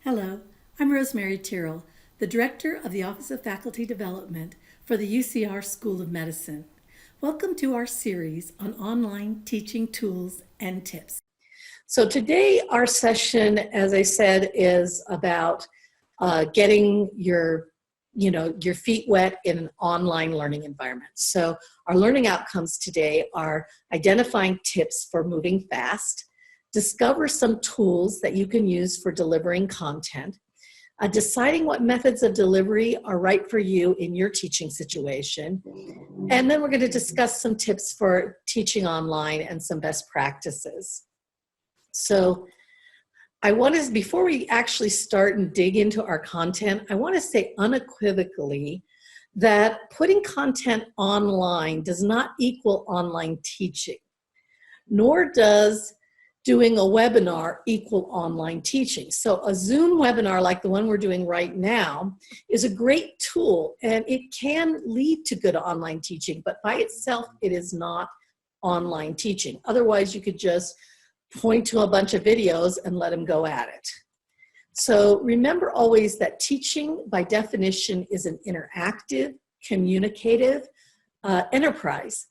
Hello, I'm Rosemary Tyrrell, the Director of the Office of Faculty Development for the UCR School of Medicine. Welcome to our series on online teaching tools and tips. So today our session, as I said, is about getting your feet wet in an online learning environment. So our learning outcomes today are identifying tips for moving fast, discover some tools that you can use for delivering content, deciding what methods of delivery are right for you in your teaching situation, and then we're going to discuss some tips for teaching online and some best practices. So before we actually start and dig into our content, I want to say unequivocally that putting content online does not equal online teaching, nor does doing a webinar equal online teaching. So a Zoom webinar like the one we're doing right now is a great tool, and it can lead to good online teaching, but by itself, it is not online teaching. Otherwise, you could just point to a bunch of videos and let them go at it. So remember always that teaching, by definition, is an interactive, communicative enterprise.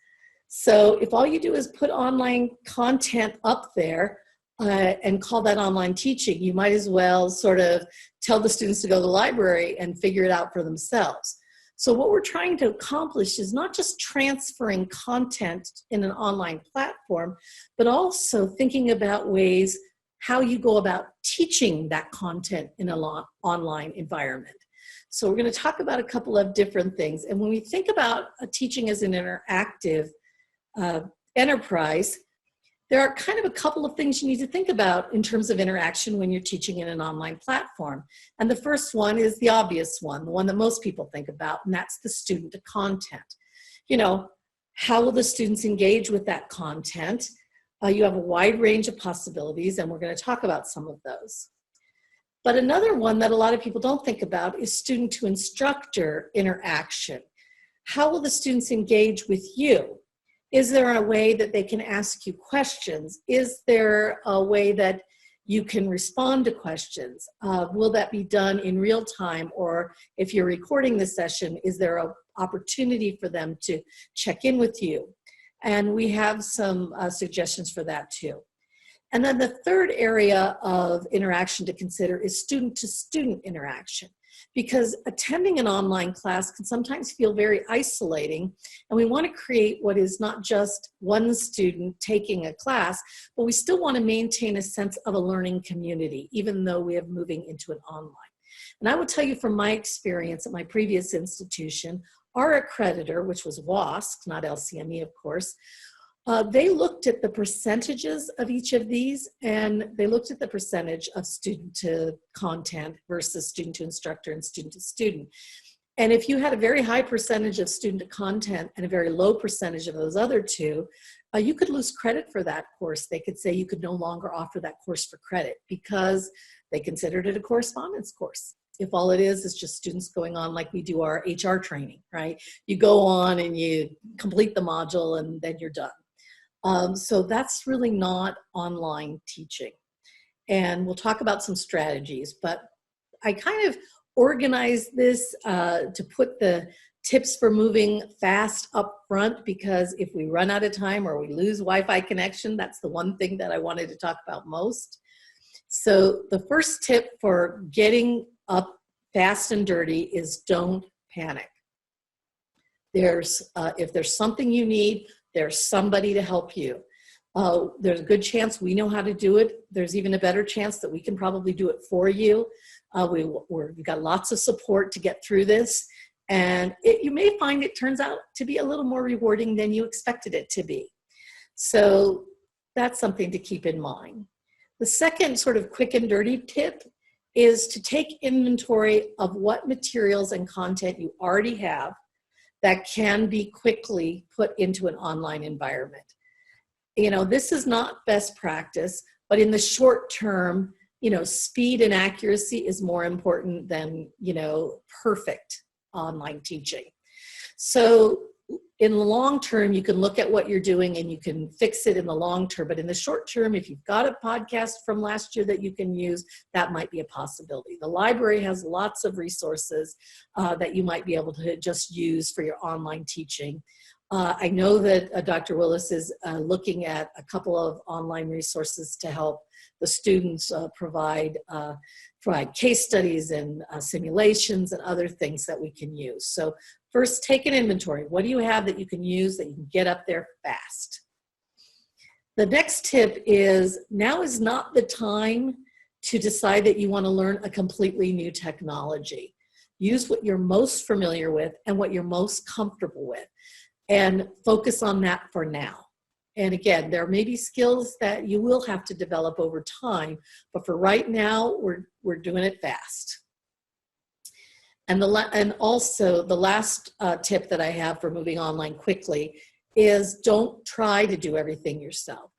So if all you do is put online content up there and call that online teaching, you might as well sort of tell the students to go to the library and figure it out for themselves. So what we're trying to accomplish is not just transferring content in an online platform, but also thinking about ways how you go about teaching that content in an online environment. So we're going to talk about a couple of different things. And when we think about teaching as an interactive enterprise, there are kind of a couple of things you need to think about in terms of interaction when you're teaching in an online platform. And the first one is the obvious one, the one that most people think about, and that's the student to content. How will the students engage with that content? You have a wide range of possibilities, and we're going to talk about some of those. But another one that a lot of people don't think about is student to instructor interaction. How will the students engage with you? Is there a way that they can ask you questions? Is there a way that you can respond to questions? Will that be done in real time? Or if you're recording the session, is there an opportunity for them to check in with you? And we have some suggestions for that too. And then the third area of interaction to consider is student-to-student interaction, because attending an online class can sometimes feel very isolating, and we want to create what is not just one student taking a class, but we still want to maintain a sense of a learning community, even though we are moving into an online. And I will tell you from my experience at my previous institution, our accreditor, which was WASC, not LCME, of course, they looked at the percentages of each of these, and they looked at the percentage of student to content versus student to instructor and student to student. And if you had a very high percentage of student to content and a very low percentage of those other two, you could lose credit for that course. They could say you could no longer offer that course for credit because they considered it a correspondence course. If all it is just students going on like we do our HR training, right? You go on and you complete the module and then you're done. So that's really not online teaching. And we'll talk about some strategies, but I kind of organized this to put the tips for moving fast up front, because if we run out of time or we lose Wi-Fi connection, that's the one thing that I wanted to talk about most. So the first tip for getting up fast and dirty is don't panic. If there's something you need, there's somebody to help you. There's a good chance we know how to do it. There's even a better chance that we can probably do it for you. We've got lots of support to get through this. And you may find it turns out to be a little more rewarding than you expected it to be. So that's something to keep in mind. The second sort of quick and dirty tip is to take inventory of what materials and content you already have that can be quickly put into an online environment. This is not best practice, but in the short term, speed and accuracy is more important than, perfect online teaching. So in the long term, you can look at what you're doing and you can fix it in the long term. But in the short term, if you've got a podcast from last year that you can use, that might be a possibility. The library has lots of resources that you might be able to just use for your online teaching. I know that Dr. Willis is looking at a couple of online resources to help the students provide case studies and simulations and other things that we can use. So first, take an inventory. What do you have that you can use that you can get up there fast? The next tip is, now is not the time to decide that you want to learn a completely new technology. Use what you're most familiar with and what you're most comfortable with, and focus on that for now. And again, there may be skills that you will have to develop over time, but for right now, we're doing it fast. And also the last tip that I have for moving online quickly is, don't try to do everything yourself.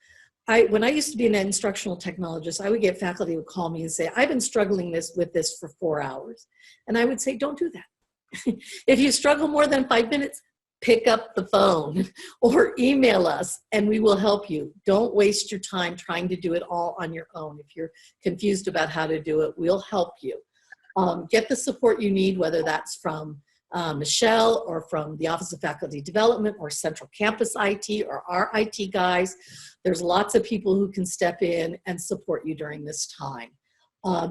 When I used to be an instructional technologist, I would get faculty who would call me and say, I've been struggling with this for 4 hours. And I would say, don't do that. If you struggle more than 5 minutes, pick up the phone or email us and we will help you. Don't waste your time trying to do it all on your own. If you're confused about how to do it, we'll help you. Get the support you need, whether that's from Michelle or from the Office of Faculty Development or Central Campus IT or our IT guys. There's lots of people who can step in and support you during this time.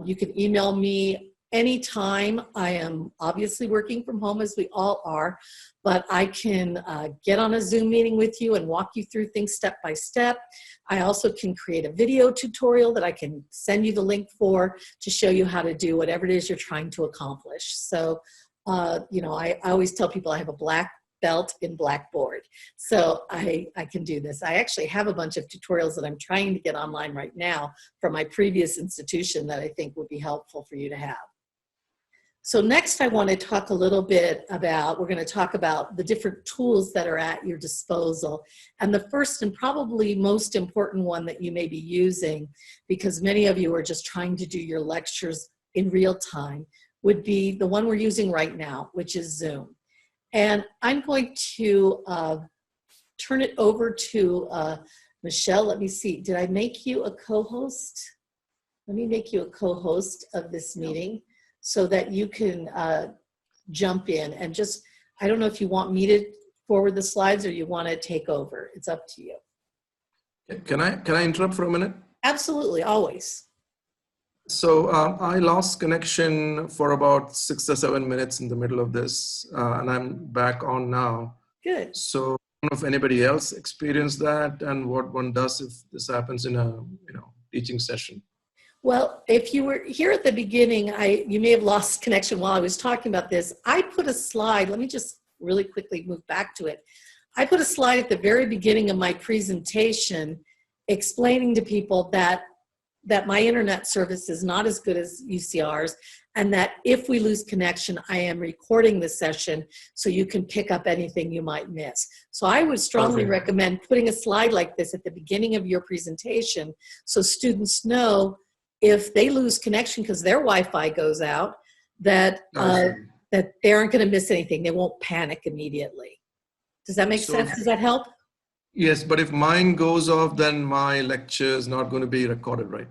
You can email me anytime. I am obviously working from home, as we all are, but I can get on a Zoom meeting with you and walk you through things step by step. I also can create a video tutorial that I can send you the link for to show you how to do whatever it is you're trying to accomplish. So, I always tell people I have a black belt in Blackboard. So I can do this. I actually have a bunch of tutorials that I'm trying to get online right now from my previous institution that I think would be helpful for you to have. So next I want to talk a little bit about, we're going to talk about the different tools that are at your disposal. And the first and probably most important one that you may be using, because many of you are just trying to do your lectures in real time, would be the one we're using right now, which is Zoom. And I'm going to turn it over to Michelle. Let me see, did I make you a co-host? Let me make you a co-host of this meeting, so that you can jump in and just, I don't know if you want me to forward the slides or you want to take over. It's up to you. Can I interrupt for a minute? Absolutely, always. So I lost connection for about 6 or 7 minutes in the middle of this, and I'm back on now. Good. So I don't know if anybody else experienced that and what one does if this happens in a teaching session. Well, if you were here at the beginning, you may have lost connection while I was talking about this. I put a slide, let me just really quickly move back to it. I put a slide at the very beginning of my presentation explaining to people that my internet service is not as good as UCR's, and that if we lose connection, I am recording the session so you can pick up anything you might miss. So I would strongly recommend putting a slide like this at the beginning of your presentation so students know if they lose connection because their Wi-Fi goes out, that that they aren't going to miss anything. They won't panic immediately. Does that make sense? Does that help? Yes, but if mine goes off, then my lecture is not going to be recorded, right?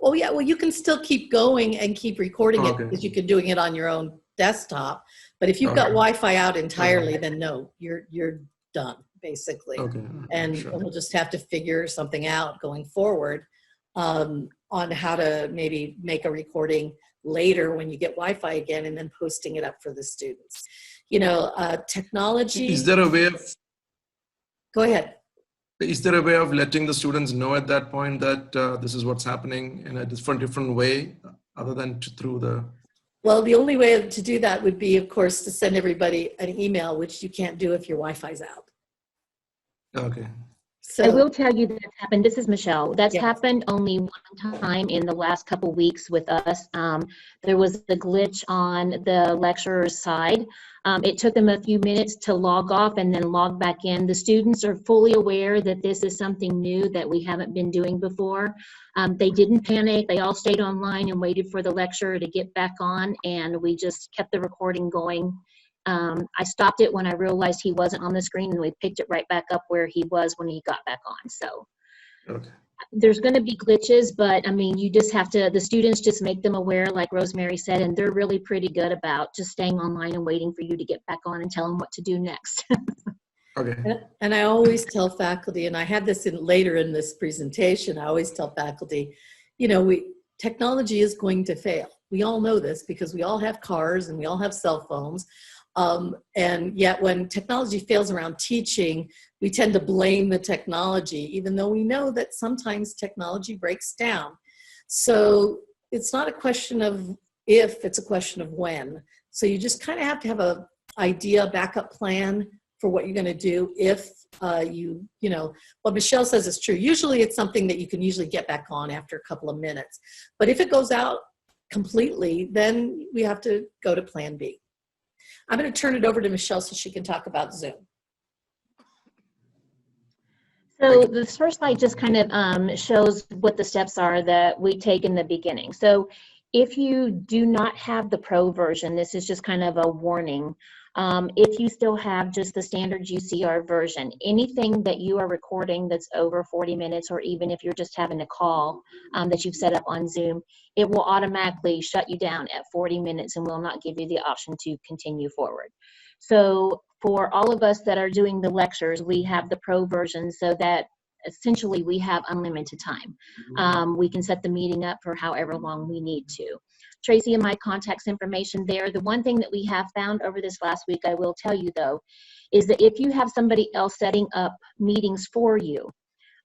Oh yeah, well you can still keep going and keep recording it because you can doing it on your own desktop. But if you've got Wi-Fi out entirely, then no, you're done basically. And we'll just have to figure something out going forward. On how to maybe make a recording later when you get Wi-Fi again and then posting it up for the students. Technology. Is there a way of... Go ahead. Is there a way of letting the students know at that point that this is what's happening in a different way other than through the... Well, the only way to do that would be, of course, to send everybody an email, which you can't do if your Wi-Fi's out. Okay. So, I will tell you that's happened. This is Michelle. That's happened only one time in the last couple weeks with us. There was a glitch on the lecturer's side. It took them a few minutes to log off and then log back in. The students are fully aware that this is something new that we haven't been doing before. They didn't panic. They all stayed online and waited for the lecturer to get back on, and we just kept the recording going. I stopped it when I realized he wasn't on the screen, and we picked it right back up where he was when he got back on. So Okay. there's going to be glitches, but I mean, you just have to, the students just make them aware, like Rosemary said, and they're really pretty good about just staying online and waiting for you to get back on and tell them what to do next. Okay. And I always tell faculty, and I had this in later in this presentation, I always tell faculty, you know, technology is going to fail. We all know this because we all have cars and we all have cell phones. And yet when technology fails around teaching, we tend to blame the technology, even though we know that sometimes technology breaks down. So it's not a question of if, it's a question of when. So you just kind of have to have a idea, backup plan for what you're going to do if you know, what Michelle says is true. Usually it's something that you can usually get back on after a couple of minutes. But if it goes out completely, then we have to go to plan B. I'm going to turn it over to Michelle so she can talk about Zoom. So this first slide just kind of shows what the steps are that we take in the beginning. So if you do not have the pro version, this is just kind of a warning. If you still have just the standard UCR version, anything that you are recording that's over 40 minutes, or even if you're just having a call that you've set up on Zoom, it will automatically shut you down at 40 minutes and will not give you the option to continue forward. So for all of us that are doing the lectures, we have the pro version so that essentially we have unlimited time. We can set the meeting up for however long we need to. Tracy and my contacts information there. The one thing that we have found over this last week, I will tell you though, is that if you have somebody else setting up meetings for you,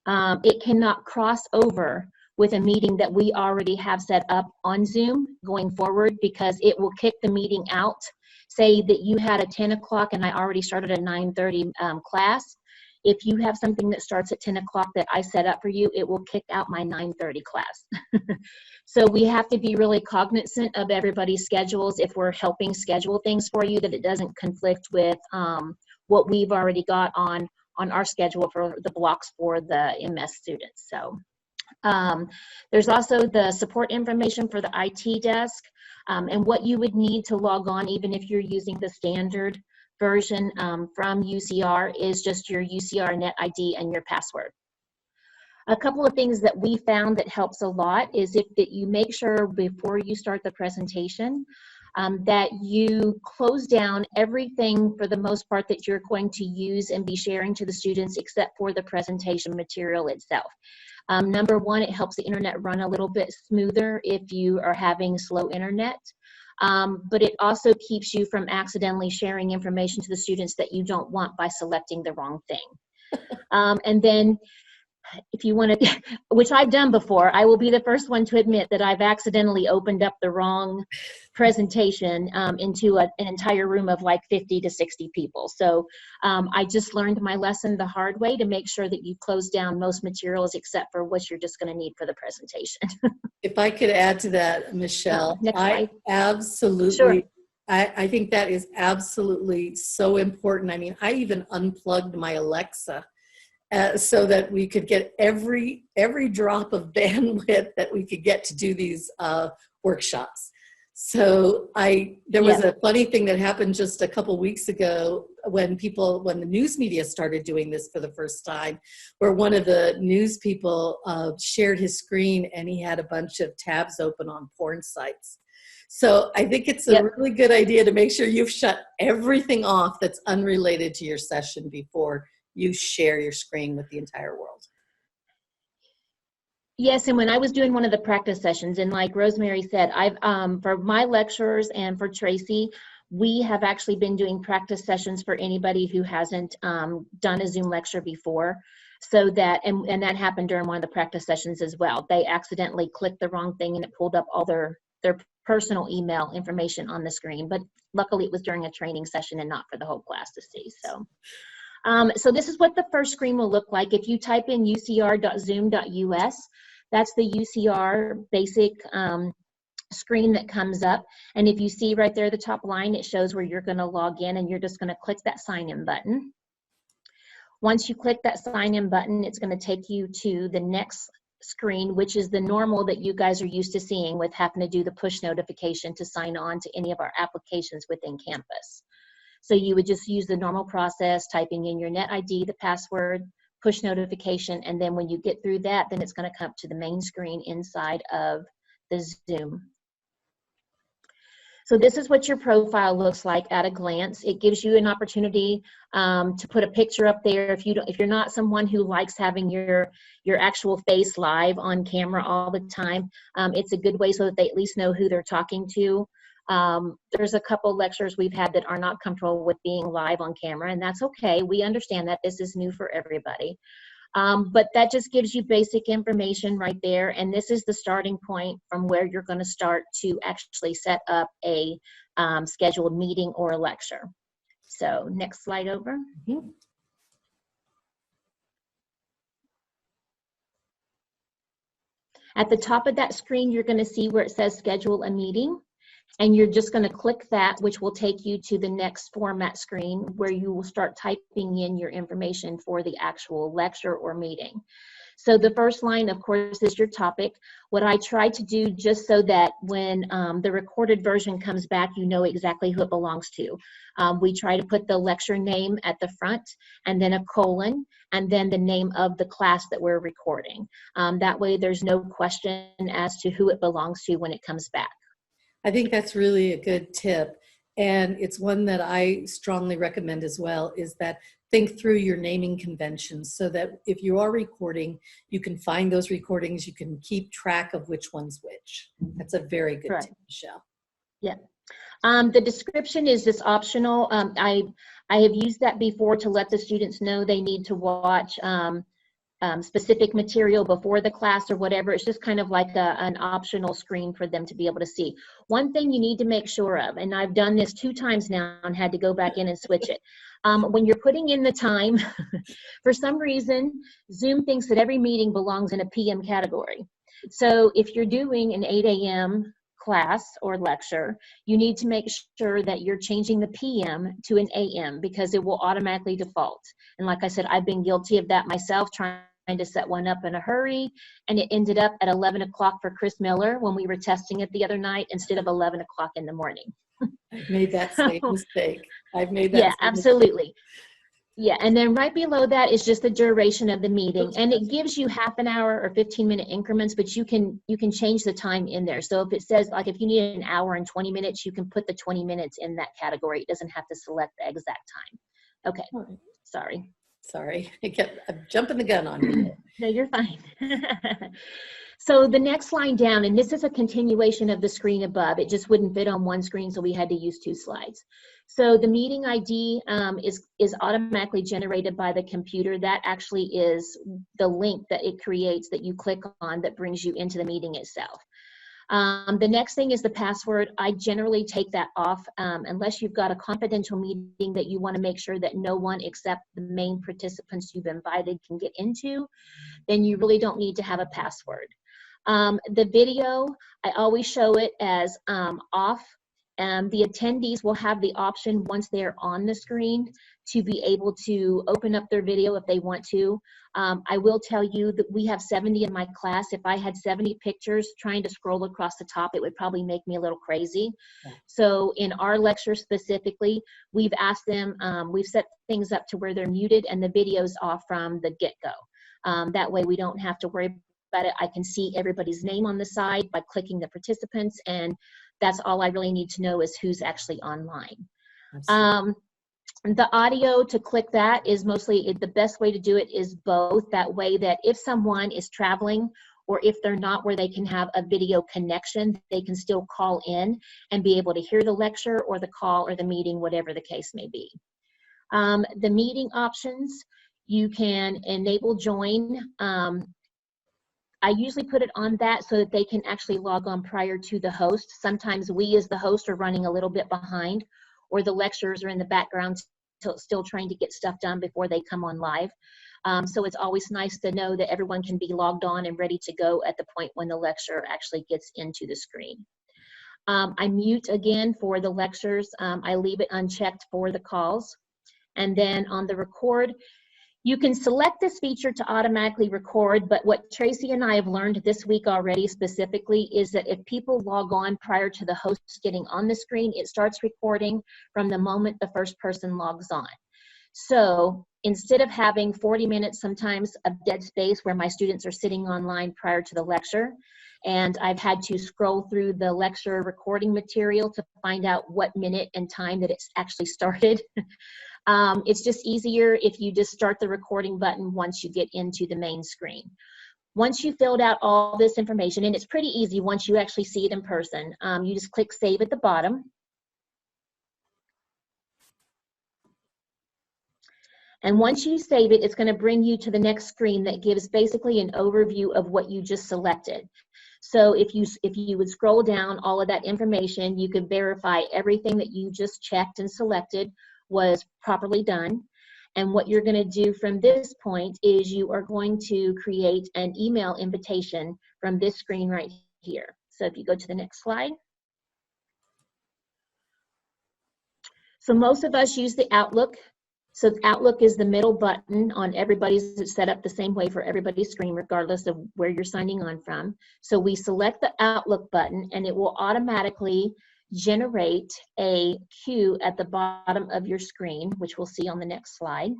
it cannot cross over with a meeting that we already have set up on Zoom going forward, because it will kick the meeting out. Say that you had a 10 o'clock and I already started a 9:30 class. If you have something that starts at 10 o'clock that I set up for you, it will kick out my 9:30 class. So we have to be really cognizant of everybody's schedules if we're helping schedule things for you, that it doesn't conflict with what we've already got on our schedule for the blocks for the MS students. So there's also the support information for the IT desk, and what you would need to log on, even if you're using the standard version from UCR, is just your UCR Net ID and your password. A couple of things that we found that helps a lot is that you make sure before you start the presentation that you close down everything for the most part that you're going to use and be sharing to the students, except for the presentation material itself. Number one, it helps the internet run a little bit smoother if you are having slow internet. But it also keeps you from accidentally sharing information to the students that you don't want by selecting the wrong thing. And then if you want to, which I've done before, I will be the first one to admit that I've accidentally opened up the wrong presentation into an entire room of like 50 to 60 people. So I just learned my lesson the hard way, to make sure that you close down most materials except for what you're just going to need for the presentation. If I could add to that, Michelle, Next I slide. absolutely, Sure. I think that is absolutely so important. I mean, I even unplugged my Alexa so that we could get every drop of bandwidth that we could get to do these workshops. So there was a funny thing that happened just a couple weeks ago when the news media started doing this for the first time, where one of the news people shared his screen and he had a bunch of tabs open on porn sites. So I think it's a really good idea to make sure you've shut everything off that's unrelated to your session before you share your screen with the entire world. Yes, and when I was doing one of the practice sessions, and like Rosemary said, I've for my lecturers and for Tracy, we have actually been doing practice sessions for anybody who hasn't done a Zoom lecture before. So that, and that happened during one of the practice sessions as well. They accidentally clicked the wrong thing and it pulled up all their personal email information on the screen. But luckily it was during a training session and not for the whole class to see. So. So this is what the first screen will look like. If you type in ucr.zoom.us, that's the UCR basic screen that comes up. And if you see right there, the top line, it shows where you're going to log in, and you're just going to click that sign in button. Once you click that sign in button, it's going to take you to the next screen, which is the normal that you guys are used to seeing with having to do the push notification to sign on to any of our applications within campus. So you would just use the normal process, typing in your net ID, the password, push notification, and then when you get through that, then it's going to come up to the main screen inside of the Zoom. So this is what your profile looks like at a glance. It gives you an opportunity to put a picture up there. If you're not someone who likes having your actual face live on camera all the time, it's a good way so that they at least know who they're talking to. There's a couple lectures we've had that are not comfortable with being live on camera, and that's okay. We understand that this is new for everybody. But that just gives you basic information right there. And this is the starting point from where you're going to start to actually set up a scheduled meeting or a lecture. So next slide over. Mhm. At the top of that screen, you're going to see where it says schedule a meeting. And you're just going to click that, which will take you to the next format screen where you will start typing in your information for the actual lecture or meeting. So the first line, of course, is your topic. What I try to do just so that when the recorded version comes back, you know exactly who it belongs to. We try to put the lecture name at the front and then a colon and then the name of the class that we're recording. That way there's no question as to who it belongs to when it comes back. I think that's really a good tip. And it's one that I strongly recommend as well, is that think through your naming conventions so that if you are recording, you can find those recordings, you can keep track of which one's which. That's a very good Correct. tip, Michelle. Yeah. The description is just optional. I have used that before to let the students know they need to watch specific material before the class or whatever. It's just kind of like an optional screen for them to be able to see. One thing you need to make sure of, and I've done this 2 times now and had to go back in and switch it. When you're putting in the time, for some reason, Zoom thinks that every meeting belongs in a PM category. So if you're doing an 8 a.m. class or lecture, you need to make sure that you're changing the PM to an AM because it will automatically default. And like I said, I've been guilty of that myself, trying to set one up in a hurry, and it ended up at 11 o'clock for Chris Miller when we were testing it the other night instead of 11 o'clock in the morning. I've made that same mistake. I've made that Yeah, same absolutely. Yeah, and then right below that is just the duration of the meeting, and it gives you half an hour or 15-minute increments, but you can change the time in there. So if it says, like, if you need an hour and 20 minutes, you can put the 20 minutes in that category. It doesn't have to select the exact time. Okay, mistake. sorry. Sorry, I'm jumping the gun on you. No, you're fine. So the next line down, and this is a continuation of the screen above, it just wouldn't fit on one screen, so we had to use 2 slides. So the meeting ID is automatically generated by the computer. That actually is the link that it creates that you click on that brings you into the meeting itself. The next thing is the password. I generally take that off unless you've got a confidential meeting that you want to make sure that no one except the main participants you've invited can get into, then you really don't need to have a password. The video, I always show it as off. The attendees will have the option once they're on the screen to be able to open up their video if they want to. I will tell you that we have 70 in my class. If I had 70 pictures trying to scroll across the top, it would probably make me a little crazy. Yeah. So in our lecture specifically, we've asked them, we've set things up to where they're muted and the video's off from the get-go. That way we don't have to worry about it. I can see everybody's name on the side by clicking the participants, and that's all I really need to know is who's actually online. The audio, to click that is mostly, the best way to do it is both. That way that if someone is traveling or if they're not where they can have a video connection, they can still call in and be able to hear the lecture or the call or the meeting, whatever the case may be. The meeting options, you can enable join. I usually put it on that so that they can actually log on prior to the host. Sometimes we as the host are running a little bit behind, or the lecturers are in the background still trying to get stuff done before they come on live. So it's always nice to know that everyone can be logged on and ready to go at the point when the lecture actually gets into the screen. I mute again for the lectures. I leave it unchecked for the calls. And then on the record, You can select this feature to automatically record, but what Tracy and I have learned this week already specifically is that if people log on prior to the host getting on the screen, it starts recording from the moment the first person logs on. So instead of having 40 minutes sometimes of dead space where my students are sitting online prior to the lecture, and I've had to scroll through the lecture recording material to find out what minute and time that it's actually started. It's just easier if you just start the recording button once you get into the main screen. Once you filled out all this information, and it's pretty easy once you actually see it in person, you just click Save at the bottom. And once you save it, it's going to bring you to the next screen that gives basically an overview of what you just selected. So if you would scroll down all of that information, you could verify everything that you just checked and selected was properly done. And what you're going to do from this point is you are going to create an email invitation from this screen right here. So if you go to the next slide. So most of us use the Outlook. So Outlook is the middle button on everybody's. It's set up the same way for everybody's screen, regardless of where you're signing on from. So we select the Outlook button, and it will automatically generate a queue at the bottom of your screen, which we'll see on the next slide.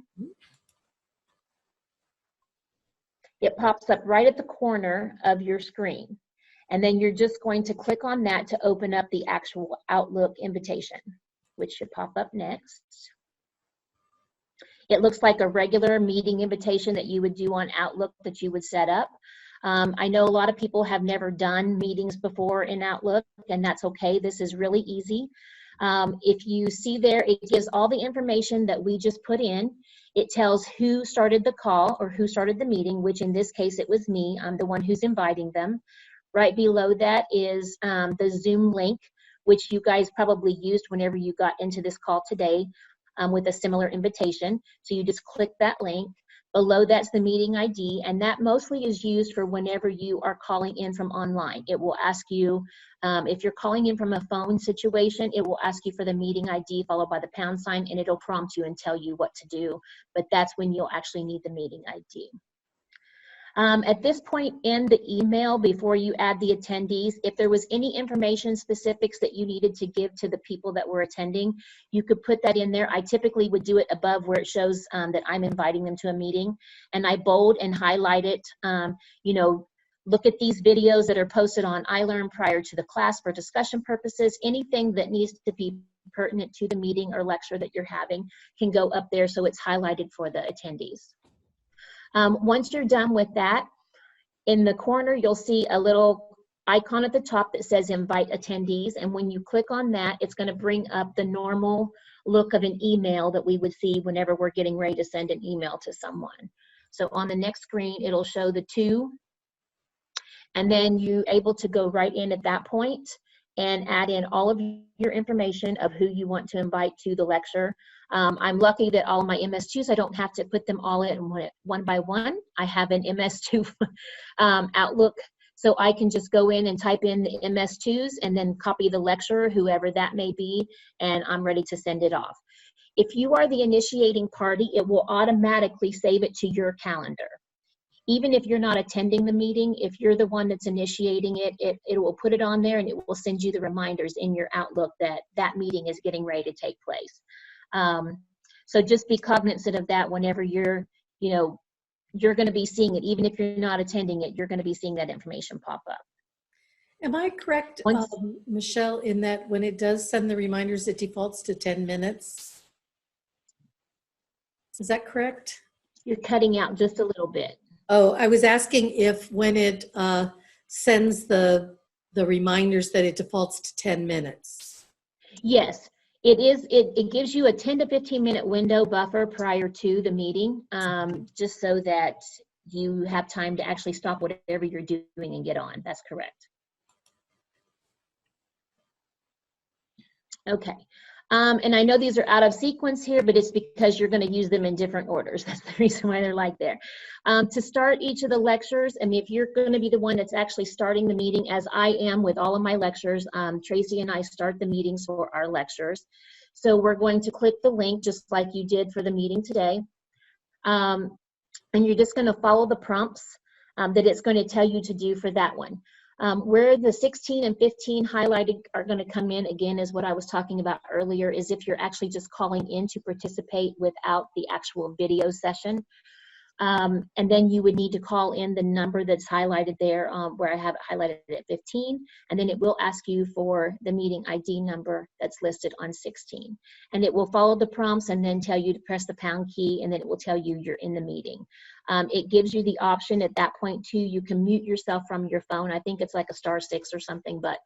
It pops up right at the corner of your screen. And then you're just going to click on that to open up the actual Outlook invitation, which should pop up next. It looks like a regular meeting invitation that you would do on Outlook that you would set up. I know a lot of people have never done meetings before in Outlook, and that's okay. This is really easy. If you see there, it gives all the information that we just put in. It tells who started the call or who started the meeting, which in this case, it was me. I'm the one who's inviting them. Right below that is the Zoom link, which you guys probably used whenever you got into this call today. With a similar invitation. So you just click that link. Below that's the meeting ID, and that mostly is used for whenever you are calling in from online. It will ask you, if you're calling in from a phone situation, it will ask you for the meeting ID followed by the pound sign, and it'll prompt you and tell you what to do, but that's when you'll actually need the meeting ID. At this point in the email, before you add the attendees, if there was any information specifics that you needed to give to the people that were attending, you could put that in there. I typically would do it above where it shows that I'm inviting them to a meeting, and I bold and highlight it. You know, look at these videos that are posted on iLearn prior to the class for discussion purposes. Anything that needs to be pertinent to the meeting or lecture that you're having can go up there so it's highlighted for the attendees. Once you're done with that, in the corner, you'll see a little icon at the top that says invite attendees. And when you click on that, it's going to bring up the normal look of an email that we would see whenever we're getting ready to send an email to someone. So on the next screen, it'll show the two. And then you're able to go right in at that point and add in all of your information of who you want to invite to the lecture. I'm lucky that all of my MS2s, I don't have to put them all in one by one. I have an MS2 Outlook, so I can just go in and type in the MS2s and then copy the lecturer, whoever that may be, and I'm ready to send it off. If you are the initiating party, it will automatically save it to your calendar. Even if you're not attending the meeting, if you're the one that's initiating it, it will put it on there and it will send you the reminders in your Outlook that that meeting is getting ready to take place. So just be cognizant of that whenever you're going to be seeing it. Even if you're not attending it, you're going to be seeing that information pop up. Am I correct, Michelle, in that when it does send the reminders, it defaults to 10 minutes? Is that correct? You're cutting out just a little bit. Oh, I was asking if when it sends the reminders that it defaults to 10 minutes. Yes, it is. It gives you a 10 to 15 minute window buffer prior to the meeting, just so that you have time to actually stop whatever you're doing and get on. That's correct. Okay. And I know these are out of sequence here, but it's because you're going to use them in different orders. That's the reason why they're like there. To start each of the lectures, I mean, if you're going to be the one that's actually starting the meeting, as I am with all of my lectures, Tracy and I start the meetings for our lectures. So we're going to click the link just like you did for the meeting today. And you're just going to follow the prompts that it's going to tell you to do for that one. Where the 16 and 15 highlighted are going to come in, again, is what I was talking about earlier, is if you're actually just calling in to participate without the actual video session. And then you would need to call in the number that's highlighted there, where I have it highlighted at 15, and then it will ask you for the meeting ID number that's listed on 16. And it will follow the prompts and then tell you to press the pound key, and then it will tell you you're in the meeting. It gives you the option at that point too, you can mute yourself from your phone. I think it's like a *6 or something, but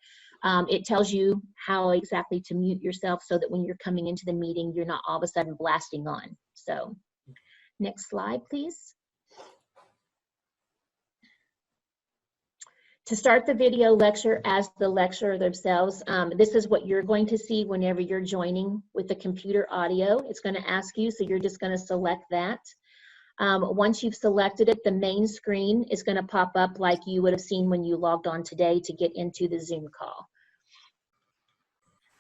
it tells you how exactly to mute yourself so that when you're coming into the meeting, you're not all of a sudden blasting on. So next slide, please. To start the video lecture as the lecturer themselves, this is what you're going to see whenever you're joining with the computer audio. It's going to ask you, so you're just going to select that. Once you've selected it, the main screen is going to pop up like you would have seen when you logged on today to get into the Zoom call,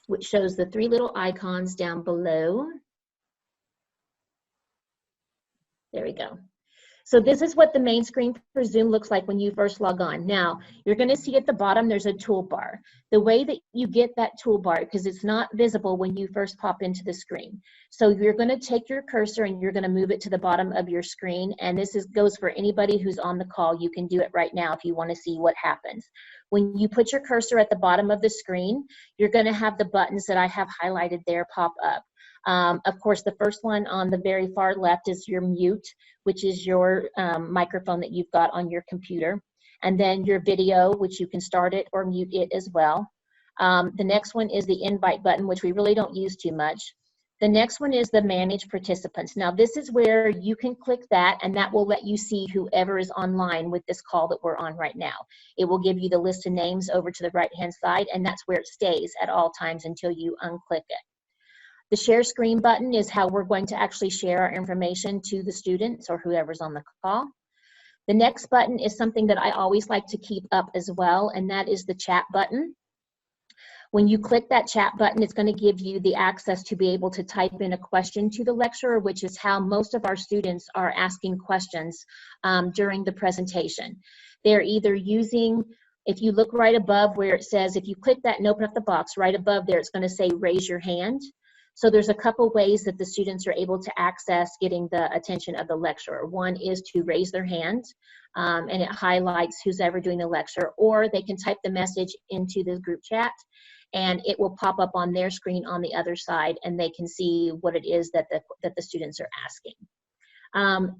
which shows the 3 little icons down below. There we go. So this is what the main screen for Zoom looks like when you first log on. Now, you're going to see at the bottom there's a toolbar. The way that you get that toolbar, because it's not visible when you first pop into the screen. So you're going to take your cursor and you're going to move it to the bottom of your screen. And this goes for anybody who's on the call. You can do it right now if you want to see what happens. When you put your cursor at the bottom of the screen, you're going to have the buttons that I have highlighted there pop up. Of course, the first one on the very far left is your mute, which is your microphone that you've got on your computer. And then your video, which you can start it or mute it as well. The next one is the invite button, which we really don't use too much. The next one is the manage participants. Now this is where you can click that, and that will let you see whoever is online with this call that we're on right now. It will give you the list of names over to the right-hand side, and that's where it stays at all times until you unclick it. The share screen button is how we're going to actually share our information to the students or whoever's on the call. The next button is something that I always like to keep up as well, and that is the chat button. When you click that chat button, it's going to give you the access to be able to type in a question to the lecturer, which is how most of our students are asking questions during the presentation. They're either using, if you look right above where it says, if you click that and open up the box, right above there, it's going to say raise your hand. So there's a couple ways that the students are able to access getting the attention of the lecturer. One is to raise their hand, and it highlights who's ever doing the lecture, or they can type the message into the group chat, and it will pop up on their screen on the other side, and they can see what it is that the students are asking.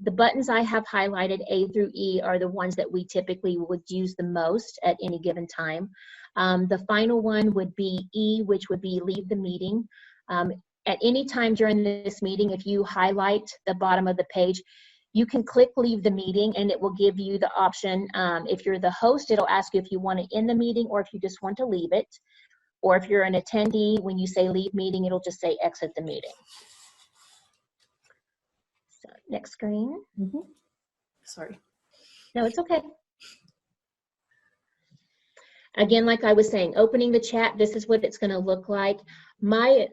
The buttons I have highlighted, A through E, are the ones that we typically would use the most at any given time. The final one would be E, which would be leave the meeting. At any time during this meeting, if you highlight the bottom of the page, you can click leave the meeting, and it will give you the option. If you're the host, it'll ask you if you want to end the meeting or if you just want to leave it. Or if you're an attendee, when you say leave meeting, it'll just say exit the meeting. So next screen. Sorry. No, it's okay. Again, like I was saying, opening the chat, this is what it's going to look like. My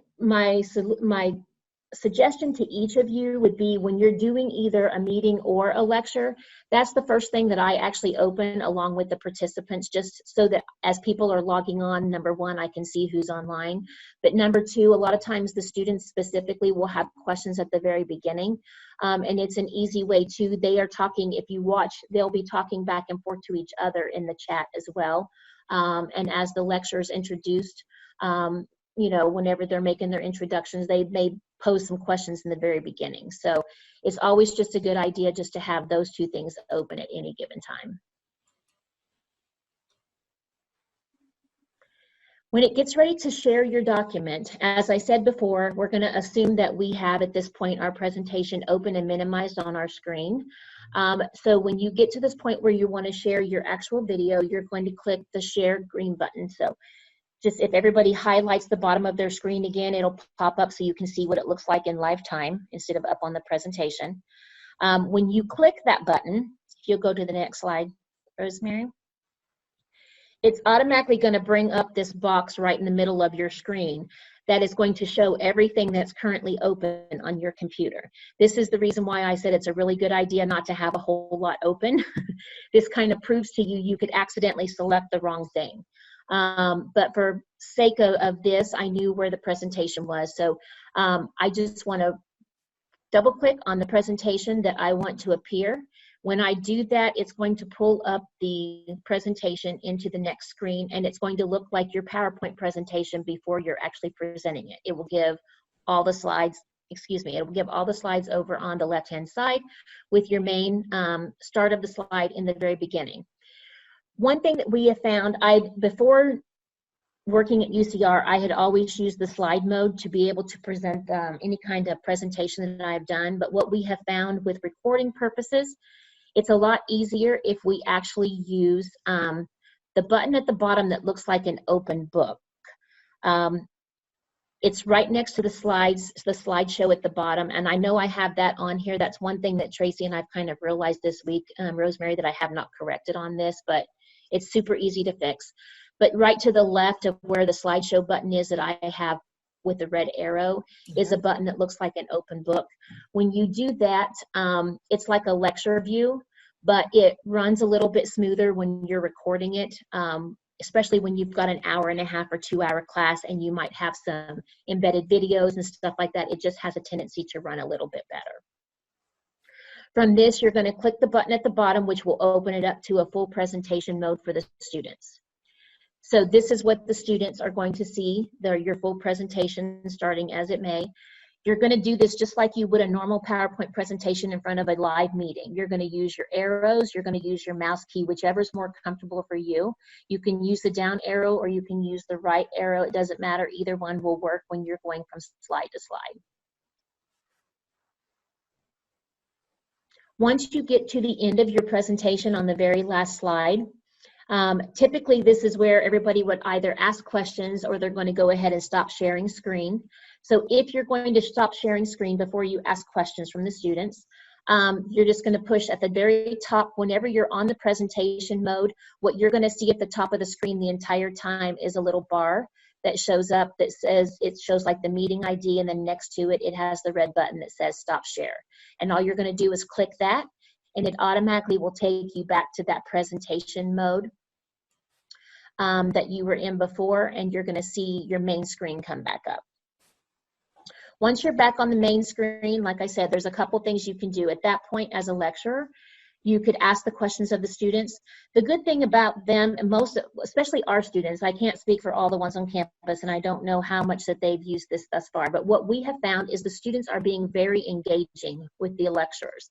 suggestion to each of you would be, when you're doing either a meeting or a lecture, that's the first thing that I actually open along with the participants, just so that as people are logging on, number one, I can see who's online. But number two, a lot of times the students specifically will have questions at the very beginning. And it's an easy way to, they are talking, if you watch, they'll be talking back and forth to each other in the chat as well. And as the lecturer is introduced, you know, whenever they're making their introductions, they may pose some questions in the very beginning. So it's always just a good idea just to have those two things open at any given time. When it gets ready to share your document, as I said before, we're going to assume that we have at this point our presentation open and minimized on our screen. So when you get to this point where you want to share your actual video, you're going to click the share green button. So just if everybody highlights the bottom of their screen again, it'll pop up so you can see what it looks like in live time instead of up on the presentation. When you click that button, if you'll go to the next slide, Rosemary, it's automatically going to bring up this box right in the middle of your screen that is going to show everything that's currently open on your computer. This is the reason why I said it's a really good idea not to have a whole lot open. This kind of proves to you you could accidentally select the wrong thing. But for sake of this, I knew where the presentation was. So I just want to double click on the presentation that I want to appear. When I do that, it's going to pull up the presentation into the next screen, and it's going to look like your PowerPoint presentation before you're actually presenting it. It will give all the slides, it will give all the slides over on the left-hand side with your main start of the slide in the very beginning. One thing that we have found, before working at UCR, I had always used the slide mode to be able to present any kind of presentation that I've done. But what we have found with recording purposes, it's a lot easier if we actually use the button at the bottom that looks like an open book. It's right next to the slides, the slideshow at the bottom, and I know I have that on here. That's one thing that Tracy and I've kind of realized this week, Rosemary, that I have not corrected on this, but it's super easy to fix. But right to the left of where the slideshow button is that I have with the red arrow is a button that looks like an open book. When you do that, it's like a lecture view, but it runs a little bit smoother when you're recording it, especially when you've got an 1.5 or 2 hour class and you might have some embedded videos and stuff like that. It just has a tendency to run a little bit better. From this, you're going to click the button at the bottom, which will open it up to a full presentation mode for the students. So this is what the students are going to see. They're your full presentation starting as it may. You're going to do this just like you would a normal PowerPoint presentation in front of a live meeting. You're going to use your arrows, you're going to use your mouse key, whichever's more comfortable for you. You can use the down arrow or you can use the right arrow. It doesn't matter. Either one will work when you're going from slide to slide. Once you get to the end of your presentation on the very last slide, typically this is where everybody would either ask questions or they're going to go ahead and stop sharing screen. So if you're going to stop sharing screen before you ask questions from the students, you're just going to push at the very top. Whenever you're on the presentation mode, what you're going to see at the top of the screen the entire time is a little bar that shows up that says, it shows like the meeting ID, and then next to it, it has the red button that says stop share. And all you're going to do is click that, and it automatically will take you back to that presentation mode that you were in before, and you're going to see your main screen come back up. Once you're back on the main screen, like I said, there's a couple things you can do. At that point, as a lecturer, you could ask the questions of the students. The good thing about them, and especially our students, I can't speak for all the ones on campus, and I don't know how much that they've used this thus far, but what we have found is the students are being very engaging with the lecturers.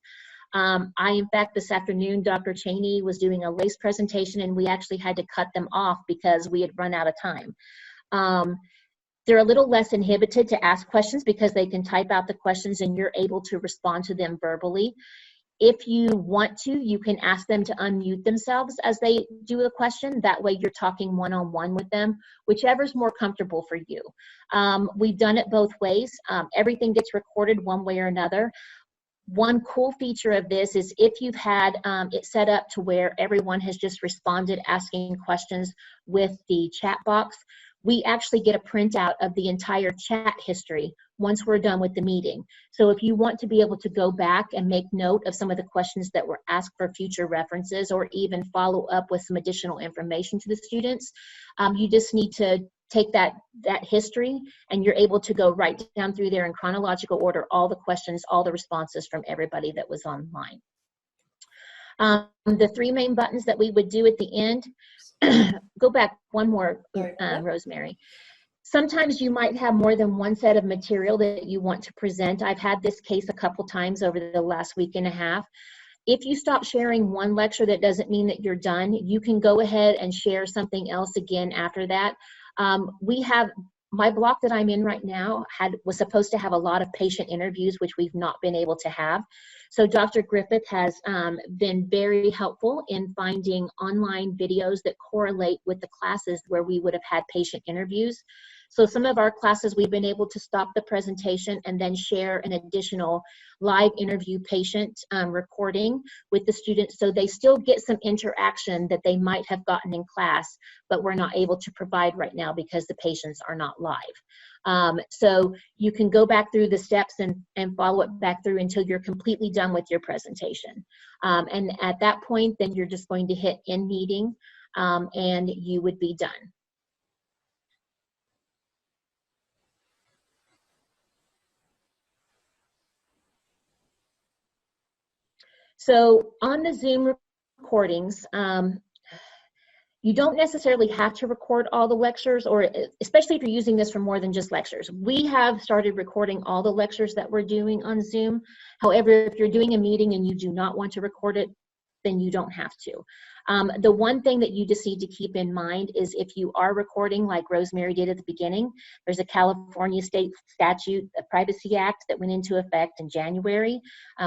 In fact, this afternoon, Dr. Cheney was doing a LACE presentation, and we actually had to cut them off because we had run out of time. They're a little less inhibited to ask questions because they can type out the questions and you're able to respond to them verbally. If you want to, you can ask them to unmute themselves as they do a question. That way you're talking one-on-one with them, whichever's more comfortable for you. We've done it both ways. Everything gets recorded one way or another. One cool feature of this is if you've had it set up to where everyone has just responded asking questions with the chat box, we actually get a printout of the entire chat history once we're done with the meeting. So if you want to be able to go back and make note of some of the questions that were asked for future references, or even follow up with some additional information to the students, you just need to take that history, and you're able to go right down through there in chronological order, all the questions, all the responses from everybody that was online. The three main buttons that we would do at the end, go back one more, Rosemary. Sometimes you might have more than one set of material that you want to present. I've had this case a couple times over the last week and a half. If you stop sharing one lecture, that doesn't mean that you're done. You can go ahead and share something else again after that. We have, my block that I'm in right now was supposed to have a lot of patient interviews, which we've not been able to have. So Dr. Griffith has been very helpful in finding online videos that correlate with the classes where we would have had patient interviews. So some of our classes, we've been able to stop the presentation and then share an additional live interview patient recording with the students, so they still get some interaction that they might have gotten in class, but we're not able to provide right now because the patients are not live. So you can go back through the steps and follow it back through until you're completely done with your presentation. And at that point, then you're just going to hit end meeting, and you would be done. So on the Zoom recordings, you don't necessarily have to record all the lectures, or especially if you're using this for more than just lectures. We have started recording all the lectures that we're doing on Zoom. However, if you're doing a meeting and you do not want to record it, then you don't have to. The one thing that you just need to keep in mind is if you are recording like Rosemary did at the beginning, there's a California state statute, the Privacy Act, that went into effect in January.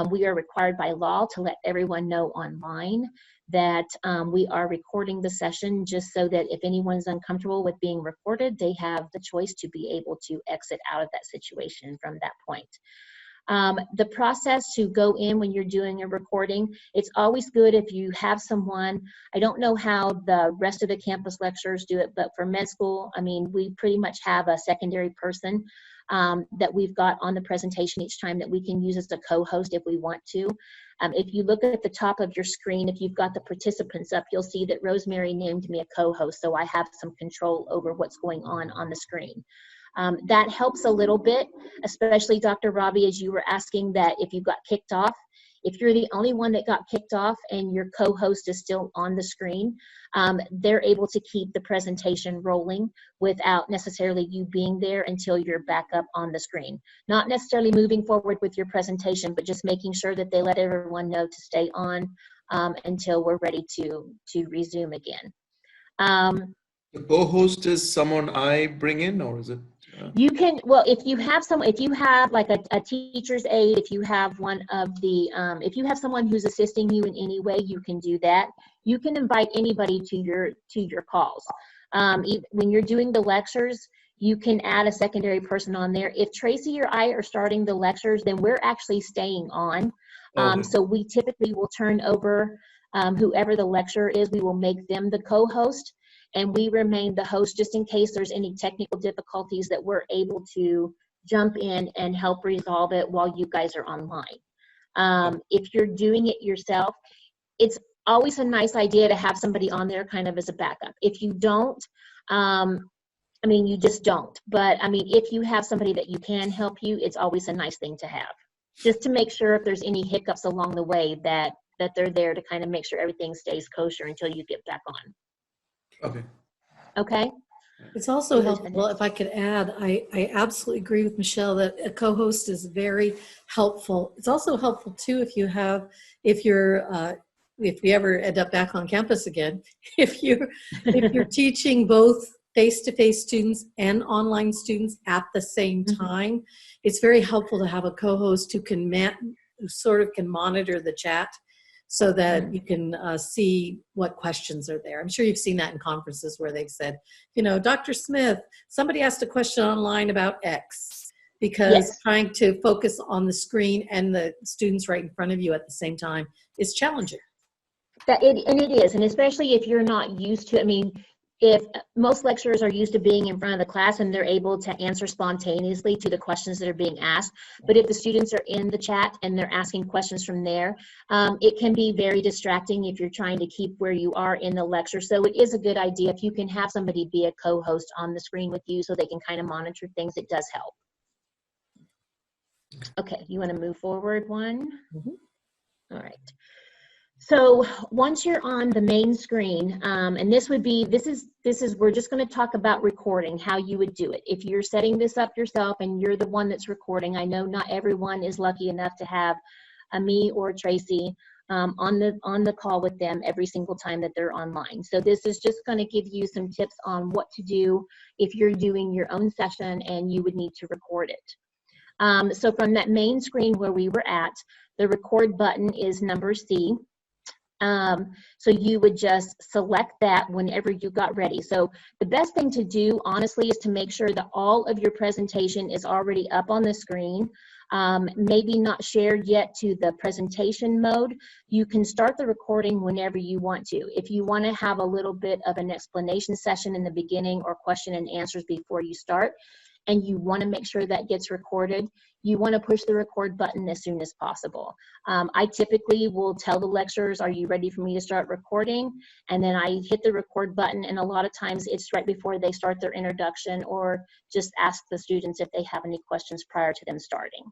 We are required by law to let everyone know online that we are recording the session, just so that if anyone's uncomfortable with being recorded, they have the choice to be able to exit out of that situation from that point. The process to go in when you're doing a recording, it's always good if you have someone. I don't know how the rest of the campus lecturers do it, but for med school, I mean, we pretty much have a secondary person that we've got on the presentation each time that we can use as a co-host if we want to. If you look at the top of your screen, if you've got the participants up, you'll see that Rosemary named me a co-host, so I have some control over what's going on the screen. That helps a little bit, especially Dr. Robbie, as you were asking that if you got kicked off, if you're the only one that got kicked off and your co-host is still on the screen, they're able to keep the presentation rolling without necessarily you being there until you're back up on the screen. Not necessarily moving forward with your presentation, but just making sure that they let everyone know to stay on until we're ready to resume again. The co-host is someone I bring in, or is it? You can, well, if you have like a teacher's aide, if you have one of the, if you have someone who's assisting you in any way, you can do that. You can invite anybody to your calls. When you're doing the lectures, you can add a secondary person on there. If Tracy or I are starting the lectures, then we're actually staying on. Okay. So we typically will turn over whoever the lecturer is, we will make them the co-host, and we remain the host just in case there's any technical difficulties that we're able to jump in and help resolve it while you guys are online. If you're doing it yourself, it's always a nice idea to have somebody on there kind of as a backup. If you don't, I mean, you just don't. But I mean, if you have somebody that you can help you, it's always a nice thing to have. Just to make sure if there's any hiccups along the way that they're there to kind of make sure everything stays kosher until you get back on. Okay. Okay. It's also helpful, if I could add, I absolutely agree with Michelle that a co-host is very helpful. It's also helpful too if we ever end up back on campus again, if you're teaching both face-to-face students and online students at the same time, it's very helpful to have a co-host who sort of can monitor the chat, so that you can see what questions are there. I'm sure you've seen that in conferences where they've said, you know, Dr. Smith, somebody asked a question online about X, because trying to focus on the screen and the students right in front of you at the same time is challenging. It is, and especially if you're not used to, I mean, if most lecturers are used to being in front of the class and they're able to answer spontaneously to the questions that are being asked, but if the students are in the chat and they're asking questions from there, it can be very distracting if you're trying to keep where you are in the lecture. So it is a good idea if you can have somebody be a co-host on the screen with you so they can kind of monitor things. It does help. Okay, you want to move forward one? All right. So once you're on the main screen, and this is we're just going to talk about recording, how you would do it. If you're setting this up yourself and you're the one that's recording, I know not everyone is lucky enough to have a me or a Tracy on the call with them every single time that they're online. So this is just going to give you some tips on what to do if you're doing your own session and you would need to record it. So from that main screen where we were at, the record button is number C. So you would just select that whenever you got ready. So the best thing to do, honestly, is to make sure that all of your presentation is already up on the screen. Maybe not shared yet to the presentation mode. You can start the recording whenever you want to. If you want to have a little bit of an explanation session in the beginning or question and answers before you start, and you want to make sure that gets recorded, you want to push the record button as soon as possible. I typically will tell the lecturers, are you ready for me to start recording? And then I hit the record button, and a lot of times it's right before they start their introduction, or just ask the students if they have any questions prior to them starting.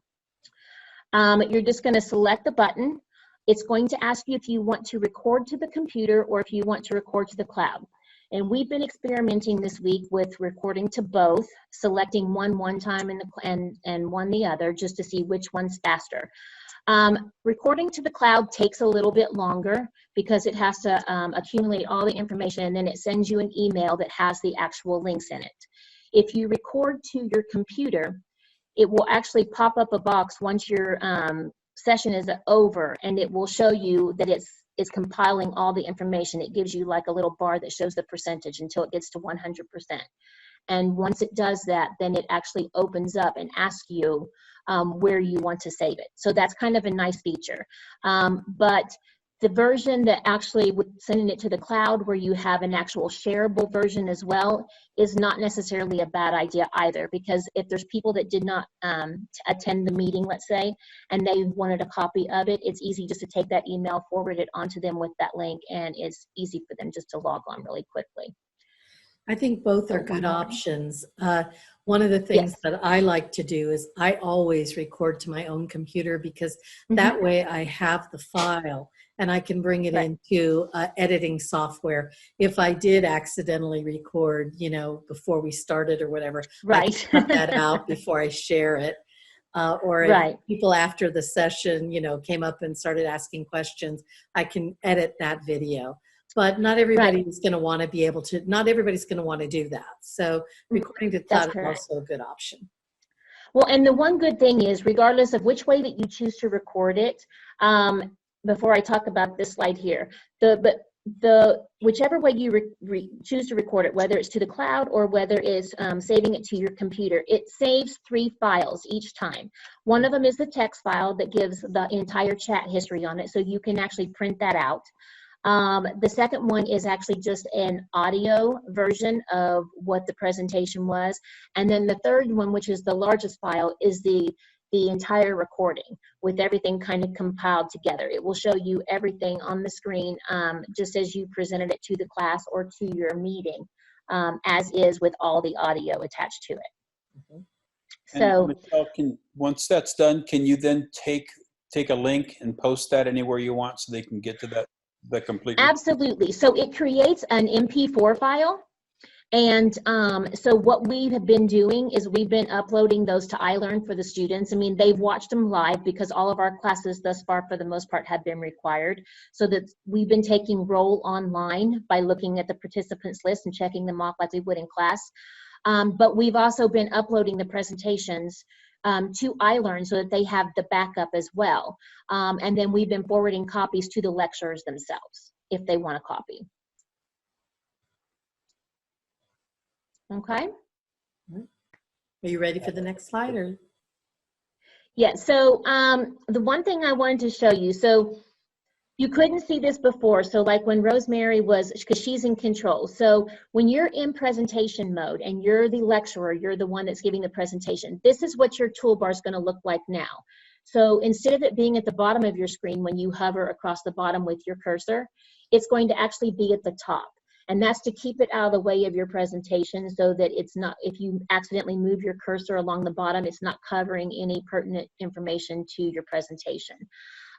You're just going to select the button. It's going to ask you if you want to record to the computer or if you want to record to the cloud. And we've been experimenting this week with recording to both, selecting one time and one the other, just to see which one's faster. Recording to the cloud takes a little bit longer because it has to accumulate all the information, and then it sends you an email that has the actual links in it. If you record to your computer, it will actually pop up a box once your session is over, and it will show you that it's compiling all the information. It gives you like a little bar that shows the percentage until it gets to 100%. And once it does that, then it actually opens up and asks you where you want to save it. So that's kind of a nice feature. But the version that actually with sending it to the cloud, where you have an actual shareable version as well, is not necessarily a bad idea either, because if there's people that did not attend the meeting, let's say, and they wanted a copy of it, it's easy just to take that email, forward it onto them with that link, and it's easy for them just to log on really quickly. I think both are good options. One of the things that I like to do is I always record to my own computer, because that way I have the file and I can bring it into editing software. If I did accidentally record, you know, before we started or whatever, I can cut that out before I share it. Or if people after the session, you know, came up and started asking questions, I can edit that video. But not everybody is going to want to be able to, not everybody's going to want to do that. So recording to cloud is also a good option. Well, and the one good thing is, regardless of which way that you choose to record it, before I talk about this slide here, whichever way you choose to record it, whether it's to the cloud or whether it's saving it to your computer, it saves 3 files each time. One of them is the text file that gives the entire chat history on it, so you can actually print that out. The second one is actually just an audio version of what the presentation was. And then the third one, which is the largest file, is the entire recording with everything kind of compiled together. It will show you everything on the screen, just as you presented it to the class or to your meeting, as is, with all the audio attached to it. So, Michelle, once that's done, can you then take a link and post that anywhere you want so they can get to the complete? Absolutely. So it creates an MP4 file. And so what we have been doing is we've been uploading those to iLearn for the students. I mean, they've watched them live because all of our classes thus far, for the most part, have been required. So that we've been taking roll online by looking at the participants list and checking them off like we would in class. But we've also been uploading the presentations to iLearn so that they have the backup as well. And then we've been forwarding copies to the lecturers themselves if they want a copy. Okay. Are you ready for the next slide? Or? Yeah, so the one thing I wanted to show you, so you couldn't see this before, so like when Rosemary was, because she's in control. So when you're in presentation mode and you're the lecturer, you're the one that's giving the presentation, this is what your toolbar is going to look like now. So instead of it being at the bottom of your screen when you hover across the bottom with your cursor, it's going to actually be at the top. And that's to keep it out of the way of your presentation so that it's not, if you accidentally move your cursor along the bottom, it's not covering any pertinent information to your presentation.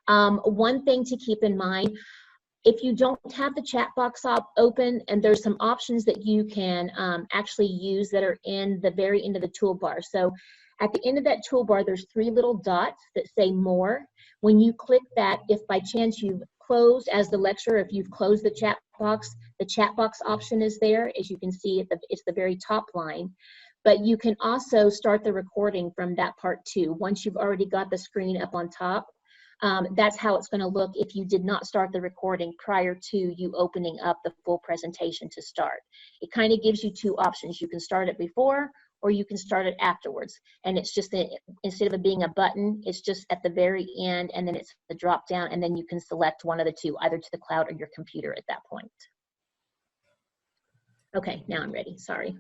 One thing to keep in mind, if you don't have the chat box open, and there's some options that you can actually use that are in the very end of the toolbar. So at the end of that toolbar, there's 3 little dots that say more. When you click that, if by chance you've closed as the lecturer, if you've closed the chat box option is there. As you can see, it's the very top line. But you can also start the recording from that part too. Once you've already got the screen up on top, That's how it's going to look if you did not start the recording prior to you opening up the full presentation to start. It kind of gives you two options. You can start it before, or you can start it afterwards. And it's just that instead of it being a button, it's just at the very end, and then it's the drop down, and then you can select one of the two, either to the cloud or your computer at that point. Okay, now I'm ready, sorry.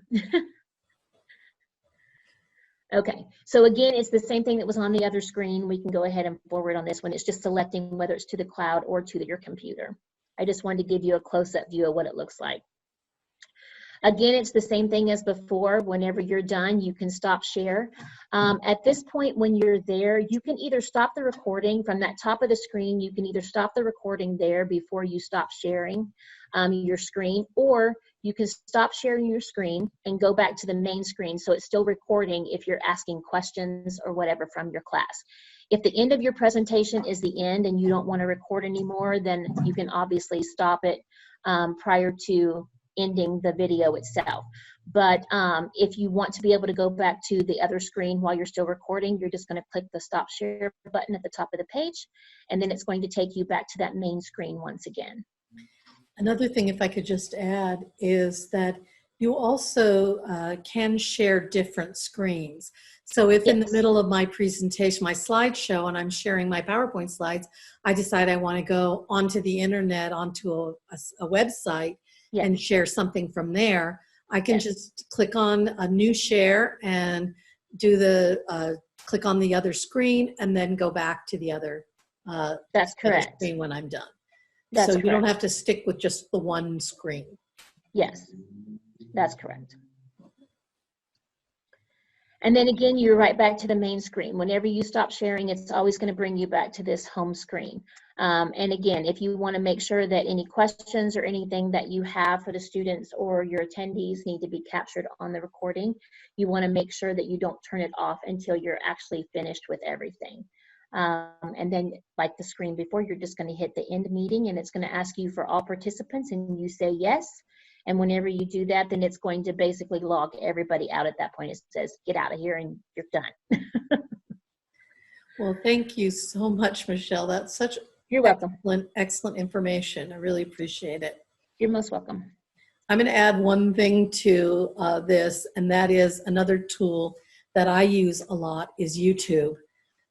Okay, so again, it's the same thing that was on the other screen. We can go ahead and forward on this one. It's just selecting whether it's to the cloud or to your computer. I just wanted to give you a close-up view of what it looks like. Again, it's the same thing as before. Whenever you're done, you can stop share. At this point, when you're there, you can either stop the recording from that top of the screen. You can either stop the recording there before you stop sharing your screen, or you can stop sharing your screen and go back to the main screen so it's still recording if you're asking questions or whatever from your class. If the end of your presentation is the end and you don't want to record anymore, then you can obviously stop it prior to ending the video itself. But if you want to be able to go back to the other screen while you're still recording, you're just going to click the stop share button at the top of the page, and then it's going to take you back to that main screen once again. Another thing, if I could just add, is that you also can share different screens. So if in the middle of my presentation, my slideshow, and I'm sharing my PowerPoint slides, I decide I want to go onto the internet, onto a website, and share something from there, I can just click on a new share and do the click on the other screen and then go back to the other That's correct. screen when I'm done. That's so correct. You don't have to stick with just the one screen. Yes, that's correct. And then again, you're right back to the main screen. Whenever you stop sharing, it's always going to bring you back to this home screen. And again, if you want to make sure that any questions or anything that you have for the students or your attendees need to be captured on the recording, you want to make sure that you don't turn it off until you're actually finished with everything. And then, like the screen before, you're just going to hit the end meeting, and it's going to ask you for all participants, and you say yes. And whenever you do that, then it's going to basically log everybody out at that point. It says, get out of here, and you're done. Well, thank you so much, Michelle. That's such You're welcome. Excellent information. I really appreciate it. You're most welcome. I'm going to add one thing to this, and that is another tool that I use a lot is YouTube.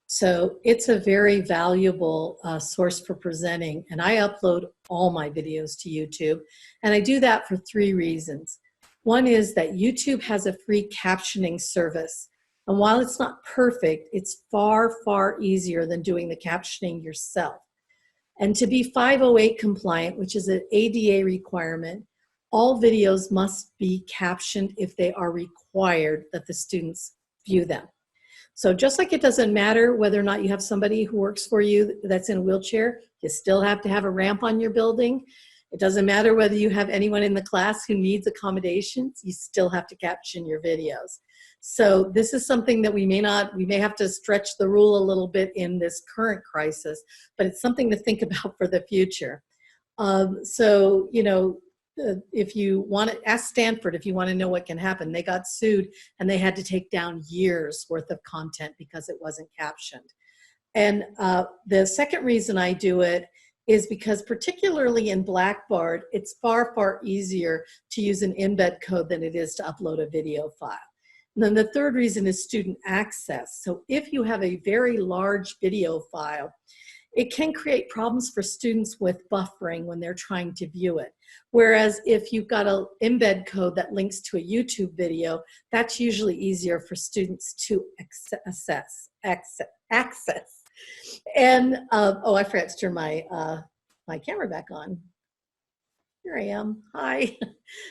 So it's a very valuable source for presenting, and I upload all my videos to YouTube, and I do that for 3 reasons. One is that YouTube has a free captioning service, and while it's not perfect, it's far, far easier than doing the captioning yourself. And to be 508 compliant, which is an ADA requirement, all videos must be captioned if they are required that the students view them. So just like it doesn't matter whether or not you have somebody who works for you that's in a wheelchair, you still have to have a ramp on your building. It doesn't matter whether you have anyone in the class who needs accommodations, you still have to caption your videos. So this is something that we may have to stretch the rule a little bit in this current crisis, but it's something to think about for the future. So, you know, if you want to ask Stanford, if you want to know what can happen, they got sued and they had to take down years worth of content because it wasn't captioned. And the second reason I do it is because particularly in Blackboard, it's far, far easier to use an embed code than it is to upload a video file. And then the third reason is student access. So if you have a very large video file, it can create problems for students with buffering when they're trying to view it. Whereas if you've got an embed code that links to a YouTube video, that's usually easier for students to access. And, oh, I forgot to turn my camera back on. Here I am, hi.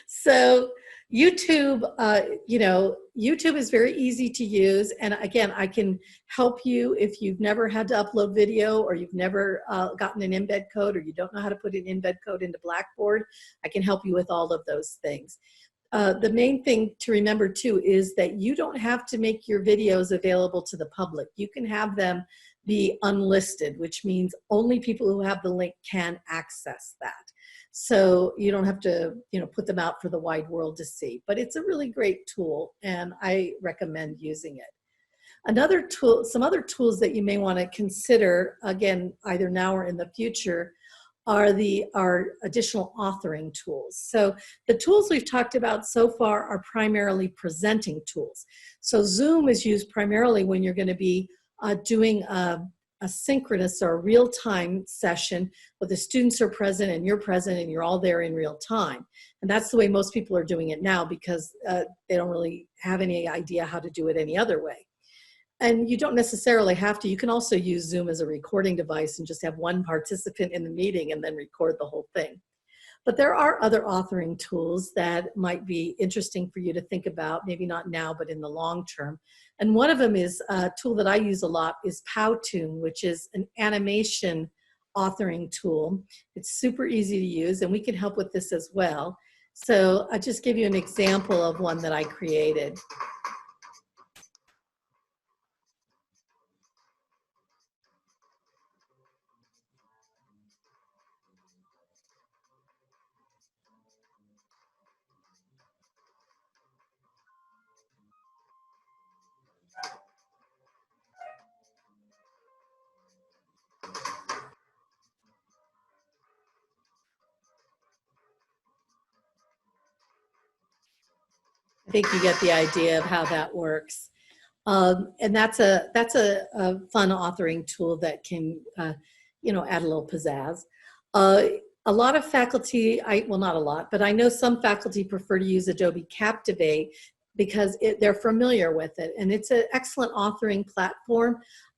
So YouTube, you know, YouTube is very easy to use. And again, I can help you if you've never had to upload video or you've never gotten an embed code or you don't know how to put an embed code into Blackboard. I can help you with all of those things. The main thing to remember too is that you don't have to make your videos available to the public. You can have them be unlisted, which means only people who have the link can access that. So you don't have to, you know, put them out for the wide world to see. But it's a really great tool, and I recommend using it. Another tool, some other tools that you may want to consider, again, either now or in the future, are additional authoring tools. So the tools we've talked about so far are primarily presenting tools. So Zoom is used primarily when you're going to be doing a synchronous or real-time session where the students are present and you're all there in real time. And that's the way most people are doing it now, because they don't really have any idea how to do it any other way. And you don't necessarily have to. You can also use Zoom as a recording device and just have one participant in the meeting and then record the whole thing. But there are other authoring tools that might be interesting for you to think about, maybe not now, but in the long term. And one of them is a tool that I use a lot is Powtoon, which is an animation authoring tool. It's super easy to use, and we can help with this as well. So I'll just give you an example of one that I created. I think you get the idea of how that works. And that's a fun authoring tool that can, add a little pizzazz. A lot of faculty, well, not a lot, but I know some faculty prefer to use Adobe Captivate because they're familiar with it. And it's an excellent authoring platform.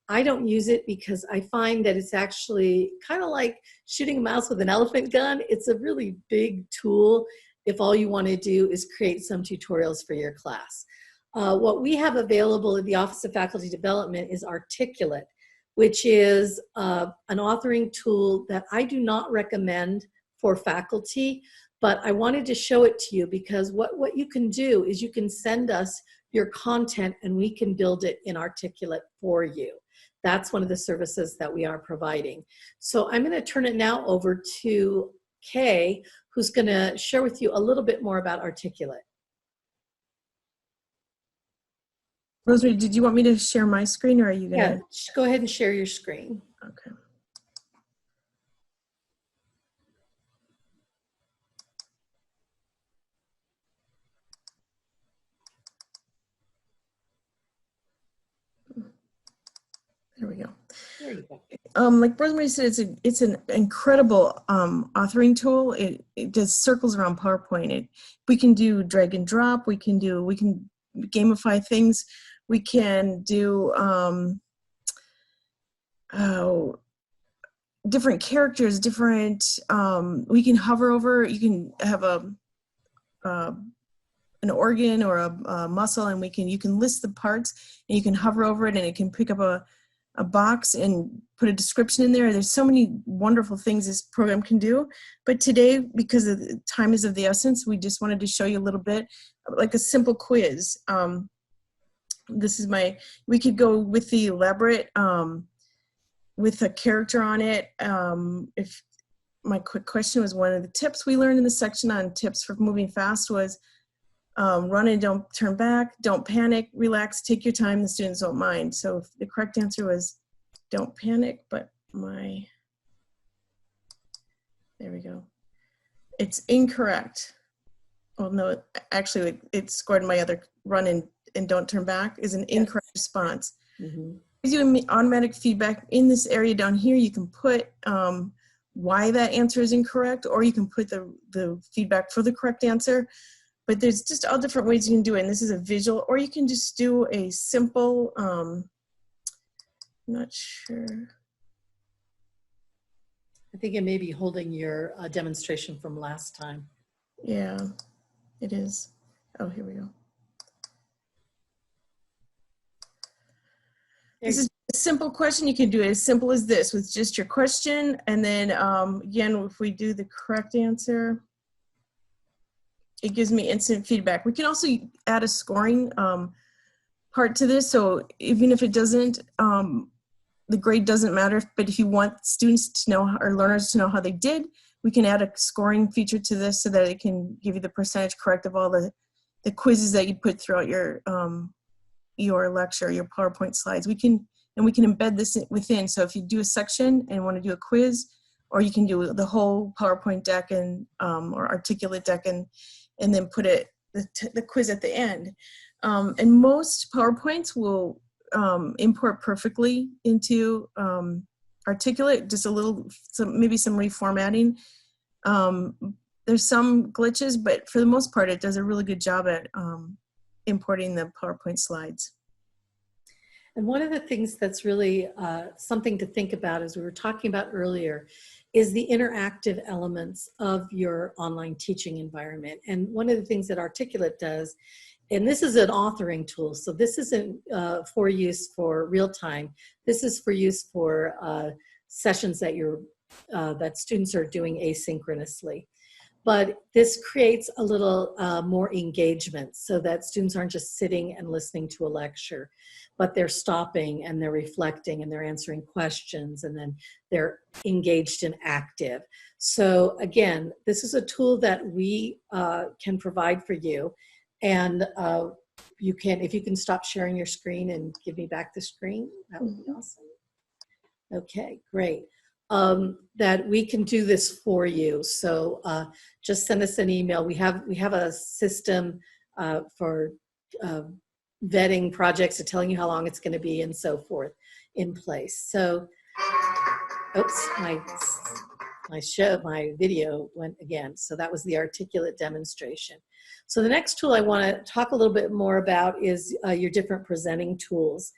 I don't use it because I find that it's actually kind of like shooting a mouse with an elephant gun. It's a really big tool if all you want to do is create some tutorials for your class. What we have available at the Office of Faculty Development is Articulate, which is an authoring tool that I do not recommend for faculty, but I wanted to show it to you because what you can do is you can send us your content and we can build it in Articulate for you. That's one of the services that we are providing. So I'm going to turn it now over to Kay, who's going to share with you a little bit more about Articulate. Rosemary, did you want me to share my screen, or are you going to? Yeah, go ahead and share your screen. Okay. There we go. There you go. Like Rosemary said, it's an incredible authoring tool. It does circles around PowerPoint. We can do drag and drop. We can gamify things. We can do different characters, different. We can hover over. You can have an organ or a muscle, and you can list the parts, and you can hover over it, and it can pick up a box and put a description in there. There's so many wonderful things this program can do. But today, because the time is of the essence, we just wanted to show you a little bit, like a simple quiz. This is we could go with the elaborate, with a character on it. If my quick question was, one of the tips we learned in the section on tips for moving fast was, run and don't turn back, don't panic, relax, take your time, the students don't mind. So the correct answer was don't panic, but there we go. It's incorrect. Well, no, actually it scored my other run and don't turn back is an incorrect response. Mm-hmm. Gives you automatic feedback in this area down here. You can put why that answer is incorrect, or you can put the feedback for the correct answer. But there's just all different ways you can do it. And this is a visual, or you can just do a simple, I'm not sure. I think it may be holding your demonstration from last time. Yeah, it is. Oh, here we go. This is a simple question. You can do it as simple as this with just your question. And then again, if we do the correct answer, it gives me instant feedback. We can also add a scoring part to this. So even if it doesn't, the grade doesn't matter, but if you want students to know, or learners to know how they did, we can add a scoring feature to this so that it can give you the percentage correct of all the quizzes that you put throughout your your lecture, your PowerPoint slides. We can embed this within. So if you do a section and want to do a quiz, or you can do the whole PowerPoint deck and or Articulate deck and then put the quiz at the end. And most PowerPoints will import perfectly into Articulate, just maybe some reformatting. There's some glitches, but for the most part, it does a really good job at importing the PowerPoint slides. And one of the things that's really something to think about, as we were talking about earlier, is the interactive elements of your online teaching environment. And one of the things that Articulate does, and this is an authoring tool, so this isn't for use for real time. This is for use for sessions that that students are doing asynchronously. But this creates a little more engagement so that students aren't just sitting and listening to a lecture, but they're stopping and they're reflecting and they're answering questions, and then they're engaged and active. So again, this is a tool that we can provide for you. And you can, if you can stop sharing your screen and give me back the screen, that would be awesome. Okay, great. That we can do this for you. So just send us an email. We have a system for vetting projects, to telling you how long it's going to be and so forth in place. So, oops, my video went again. So that was the Articulate demonstration. So the next tool I want to talk a little bit more about is your different presenting tools.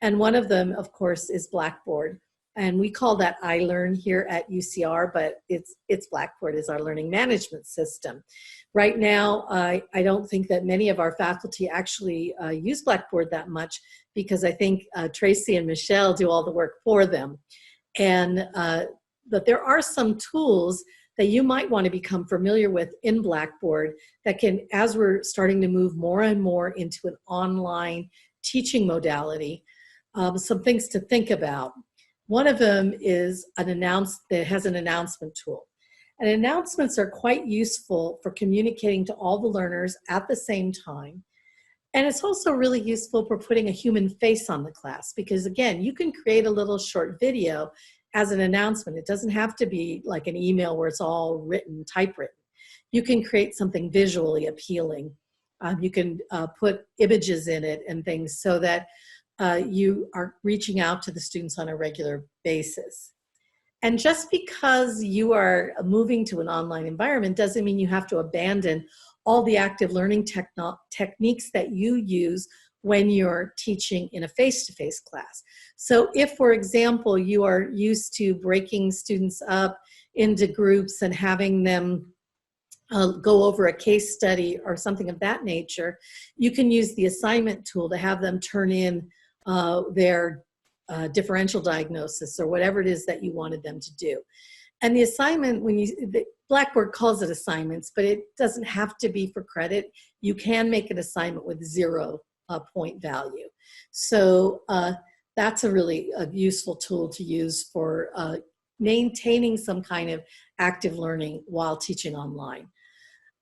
And one of them, of course, is Blackboard. And we call that iLearn here at UCR, but it's Blackboard is our learning management system. Right now, I don't think that many of our faculty actually use Blackboard that much, because I think Tracy and Michelle do all the work for them. And but there are some tools that you might want to become familiar with in Blackboard that can, as we're starting to move more and more into an online teaching modality, some things to think about. One of them is that has an announcement tool. And announcements are quite useful for communicating to all the learners at the same time. And it's also really useful for putting a human face on the class, because again, you can create a little short video as an announcement. It doesn't have to be like an email where it's all written, typewritten. You can create something visually appealing. You can put images in it and things so that you are reaching out to the students on a regular basis. And just because you are moving to an online environment doesn't mean you have to abandon all the active learning techniques that you use when you're teaching in a face-to-face class. So if, for example, you are used to breaking students up into groups and having them go over a case study or something of that nature, you can use the assignment tool to have them turn in their differential diagnosis or whatever it is that you wanted them to do. And the assignment, Blackboard calls it assignments, but it doesn't have to be for credit. You can make an assignment with 0 point value. So that's a really useful tool to use for maintaining some kind of active learning while teaching online.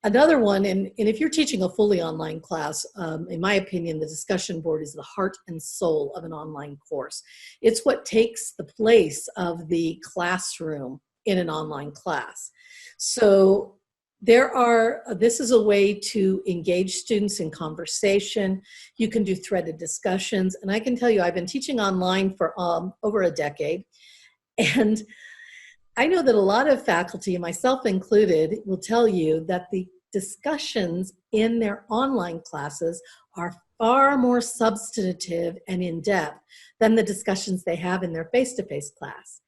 Another one, and if you're teaching a fully online class, in my opinion, the discussion board is the heart and soul of an online course. It's what takes the place of the classroom in an online class. So this is a way to engage students in conversation. You can do threaded discussions. And I can tell you, I've been teaching online for over a decade. And I know that a lot of faculty, myself included, will tell you that the discussions in their online classes are far more substantive and in-depth than the discussions they have in their face-to-face class.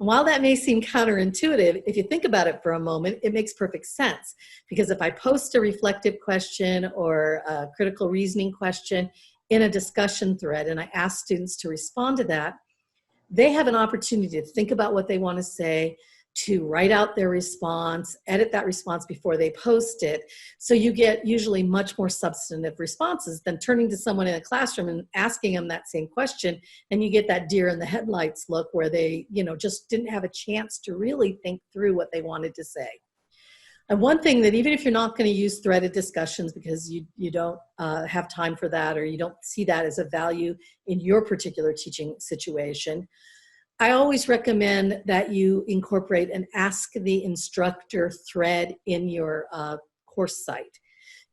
And while that may seem counterintuitive, if you think about it for a moment, it makes perfect sense. Because if I post a reflective question or a critical reasoning question in a discussion thread and I ask students to respond to that, they have an opportunity to think about what they want to say, to write out their response, edit that response before they post it. So you get usually much more substantive responses than turning to someone in a classroom and asking them that same question, and you get that deer in the headlights look where they, just didn't have a chance to really think through what they wanted to say. And one thing that even if you're not going to use threaded discussions because you don't have time for that, or you don't see that as a value in your particular teaching situation, I always recommend that you incorporate an Ask the Instructor thread in your course site,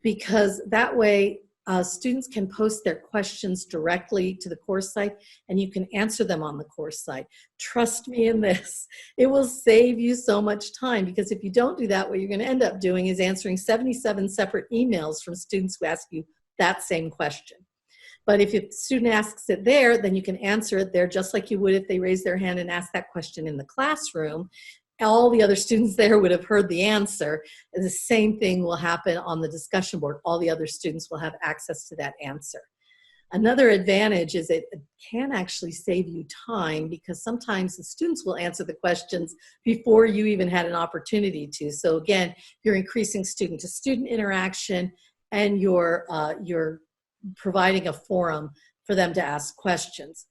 because that way students can post their questions directly to the course site and you can answer them on the course site. Trust me in this. It will save you so much time, because if you don't do that, what you're going to end up doing is answering 77 separate emails from students who ask you that same question. But if a student asks it there, then you can answer it there just like you would if they raised their hand and asked that question in the classroom. All the other students there would have heard the answer. And the same thing will happen on the discussion board. All the other students will have access to that answer. Another advantage is it can actually save you time, because sometimes the students will answer the questions before you even had an opportunity to. So again, you're increasing student-to-student interaction, and you're providing a forum for them to ask questions.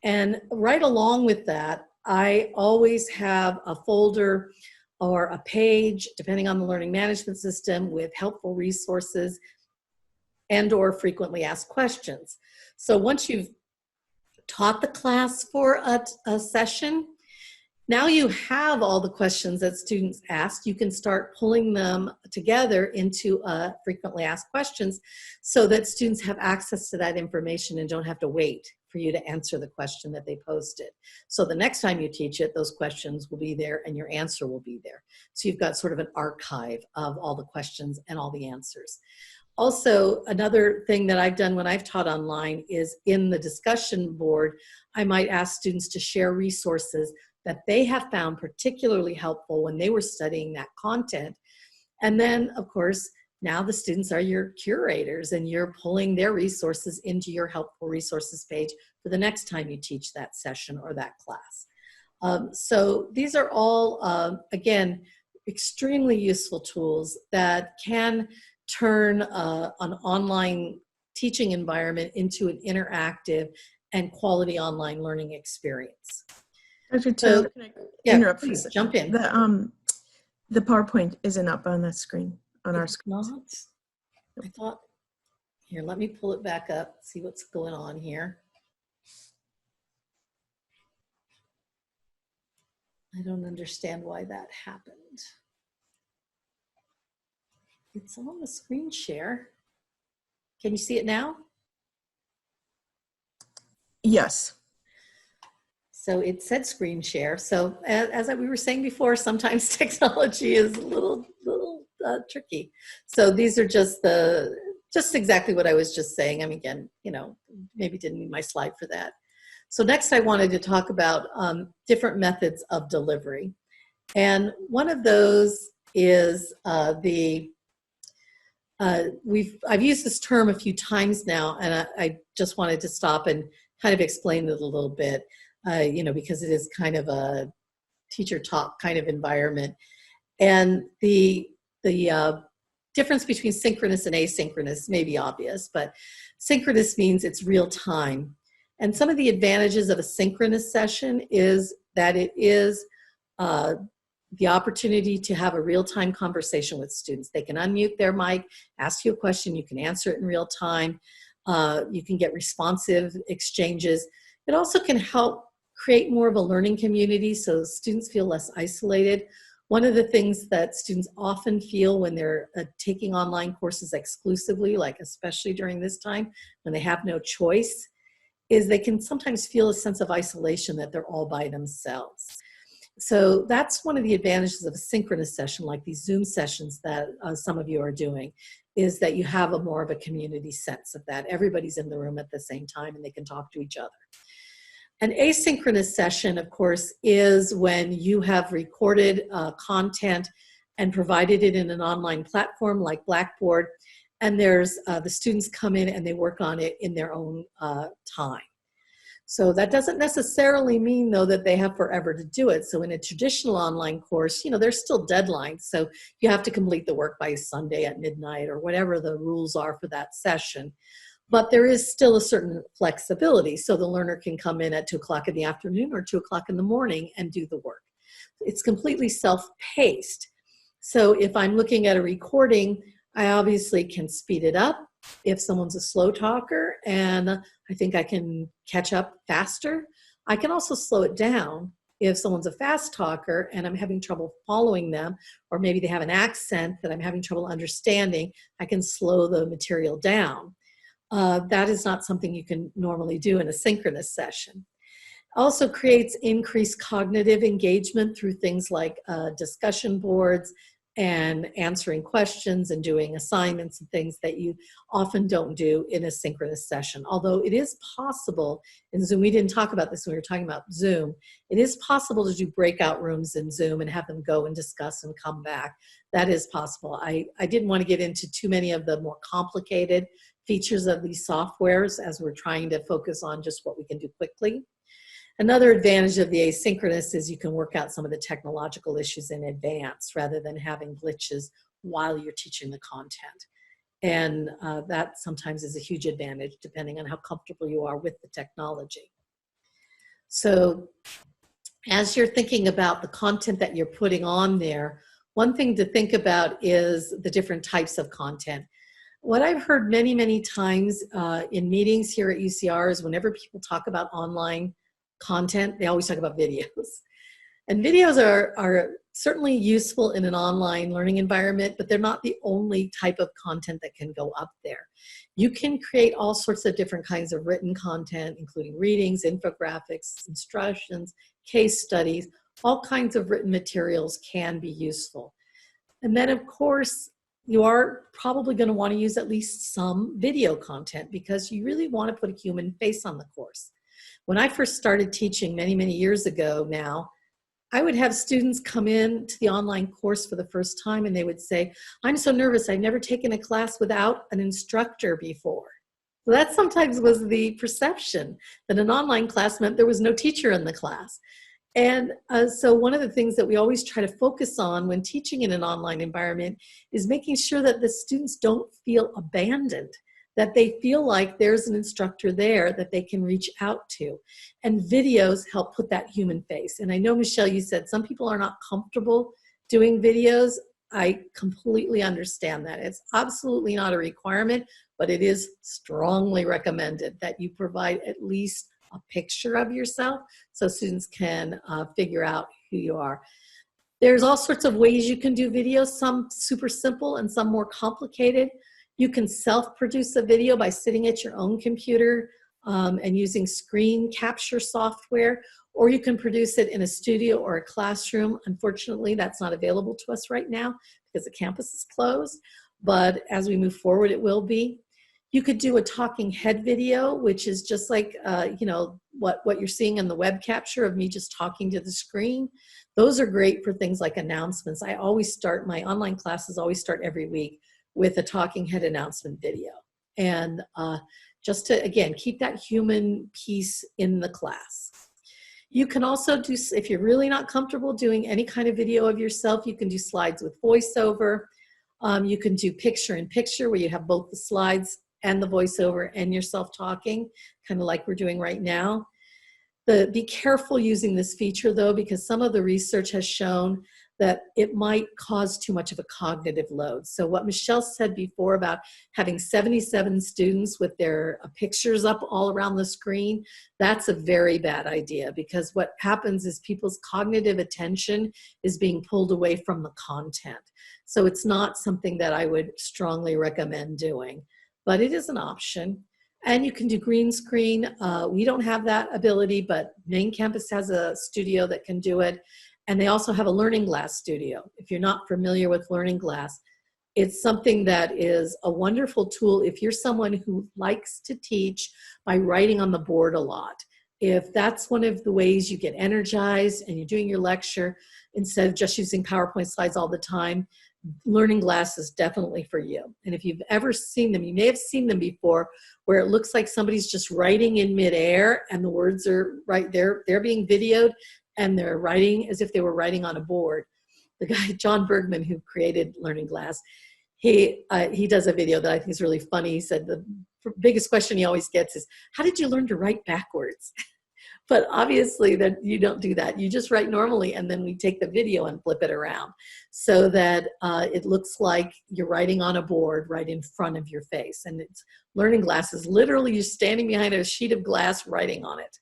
And right along with that, I always have a folder or a page, depending on the learning management system, with helpful resources and or frequently asked questions. So once you've taught the class for a session, now you have all the questions that students asked. You can start pulling them together into frequently asked questions so that students have access to that information and don't have to wait for you to answer the question that they posted. So the next time you teach it, those questions will be there and your answer will be there. So you've got sort of an archive of all the questions and all the answers. Also, another thing that I've done when I've taught online is in the discussion board, I might ask students to share resources that they have found particularly helpful when they were studying that content. And then, of course, now the students are your curators and you're pulling their resources into your helpful resources page for the next time you teach that session or that class. So these are all, again, extremely useful tools that can turn an online teaching environment into an interactive and quality online learning experience. Dr. Terrell, So, can I yeah, interrupt for a please second? jump in. The PowerPoint isn't up on the screen, on our It's screen. not. I thought, here, let me pull it back up, see what's going on here. I don't understand why that happened. It's on the screen share. Can you see it now? Yes. So it said screen share. So as we were saying before, sometimes technology is a little tricky. So these are just exactly what I was just saying. I mean, again, you know, maybe didn't need my slide for that. So next I wanted to talk about different methods of delivery. And one of those is I've used this term a few times now, and I just wanted to stop and kind of explain it a little bit, you know, because it is kind of a teacher talk kind of environment. And the difference between synchronous and asynchronous may be obvious, but synchronous means it's real time. And some of the advantages of a synchronous session is that it is the opportunity to have a real-time conversation with students. They can unmute their mic, ask you a question, you can answer it in real time. You can get responsive exchanges. It also can help create more of a learning community so students feel less isolated. One of the things that students often feel when they're taking online courses exclusively, like especially during this time when they have no choice, is they can sometimes feel a sense of isolation that they're all by themselves. So that's one of the advantages of a synchronous session, like these Zoom sessions that some of you are doing, is that you have a more of a community sense of that. Everybody's in the room at the same time and they can talk to each other. An asynchronous session, of course, is when you have recorded content and provided it in an online platform like Blackboard, and there's the students come in and they work on it in their own time. So that doesn't necessarily mean, though, that they have forever to do it. So in a traditional online course, you know, there's still deadlines. So you have to complete the work by Sunday at midnight or whatever the rules are for that session. But there is still a certain flexibility. So the learner can come in at 2 o'clock in the afternoon or 2 o'clock in the morning and do the work. It's completely self-paced. So if I'm looking at a recording, I obviously can speed it up if someone's a slow talker, and I think I can catch up faster. I can also slow it down if someone's a fast talker and I'm having trouble following them, or maybe they have an accent that I'm having trouble understanding. I can slow the material down. That is not something you can normally do in a synchronous session. Also creates increased cognitive engagement through things like discussion boards and answering questions and doing assignments and things that you often don't do in a synchronous session. Although it is possible in Zoom, we didn't talk about this when we were talking about Zoom, it is possible to do breakout rooms in Zoom and have them go and discuss and come back. That is possible. I didn't want to get into too many of the more complicated features of these softwares as we're trying to focus on just what we can do quickly. Another advantage of the asynchronous is you can work out some of the technological issues in advance rather than having glitches while you're teaching the content. And that sometimes is a huge advantage depending on how comfortable you are with the technology. So as you're thinking about the content that you're putting on there, one thing to think about is the different types of content. What I've heard many, many times in meetings here at UCR is whenever people talk about online content, they always talk about videos. And videos are certainly useful in an online learning environment, but they're not the only type of content that can go up there. You can create all sorts of different kinds of written content, including readings, infographics, instructions, case studies. All kinds of written materials can be useful. And then, of course, you are probably going to want to use at least some video content because you really want to put a human face on the course. When I first started teaching many, many years ago now, I would have students come in to the online course for the first time and they would say, I'm so nervous, I've never taken a class without an instructor before. So that sometimes was the perception, that an online class meant there was no teacher in the class. And so one of the things that we always try to focus on when teaching in an online environment is making sure that the students don't feel abandoned, that they feel like there's an instructor there that they can reach out to. And videos help put that human face. And I know, Michelle, you said some people are not comfortable doing videos. I completely understand that. It's absolutely not a requirement, but it is strongly recommended that you provide at least a picture of yourself so students can figure out who you are. There's all sorts of ways you can do videos, some super simple and some more complicated. You can self-produce a video by sitting at your own computer and using screen capture software, or you can produce it in a studio or a classroom. Unfortunately, that's not available to us right now because the campus is closed, but as we move forward, it will be. You could do a talking head video, which is just like, what you're seeing in the web capture of me just talking to the screen. Those are great for things like announcements. I always start, my online classes always start every week with a talking head announcement video. And just to, again, keep that human piece in the class. You can also do, if you're really not comfortable doing any kind of video of yourself, you can do slides with voiceover. You can do picture-in-picture where you have both the slides and the voiceover and yourself talking, kind of like we're doing right now. Be careful using this feature though, because some of the research has shown that it might cause too much of a cognitive load. So what Michelle said before about having 77 students with their pictures up all around the screen, that's a very bad idea, because what happens is people's cognitive attention is being pulled away from the content. So it's not something that I would strongly recommend doing, but it is an option. And you can do green screen. We don't have that ability, but Main Campus has a studio that can do it. And they also have a Learning Glass studio. If you're not familiar with Learning Glass, it's something that is a wonderful tool if you're someone who likes to teach by writing on the board a lot. If that's one of the ways you get energized and you're doing your lecture instead of just using PowerPoint slides all the time, Learning Glass is definitely for you. And if you've ever seen them, you may have seen them before, where it looks like somebody's just writing in midair and the words are right there. They're being videoed and they're writing as if they were writing on a board. The guy, John Bergman, who created Learning Glass, he does a video that I think is really funny. He said the biggest question he always gets is, how did you learn to write backwards? But obviously that you don't do that. You just write normally, and then we take the video and flip it around so that it looks like you're writing on a board right in front of your face. And it's learning glasses. Literally, you're standing behind a sheet of glass writing on it.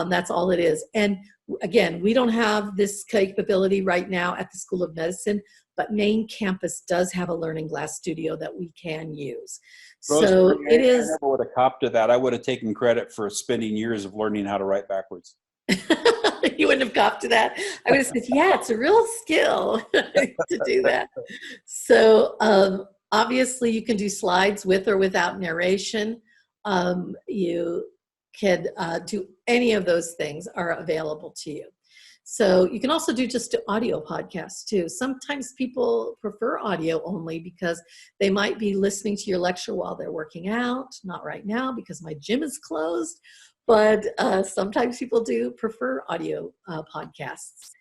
That's all it is. And again, we don't have this capability right now at the School of Medicine, but main campus does have a learning glass studio that we can use. So Rosemary, it is. I never would have copped to that. I would have taken credit for spending years of learning how to write backwards. You wouldn't have copped to that. I would have said, yeah, it's a real skill to do that. So obviously you can do slides with or without narration. You can do any of those things are available to you. So you can also do just audio podcasts too. Sometimes people prefer audio only because they might be listening to your lecture while they're working out. Not right now because my gym is closed, but sometimes people do prefer audio podcasts.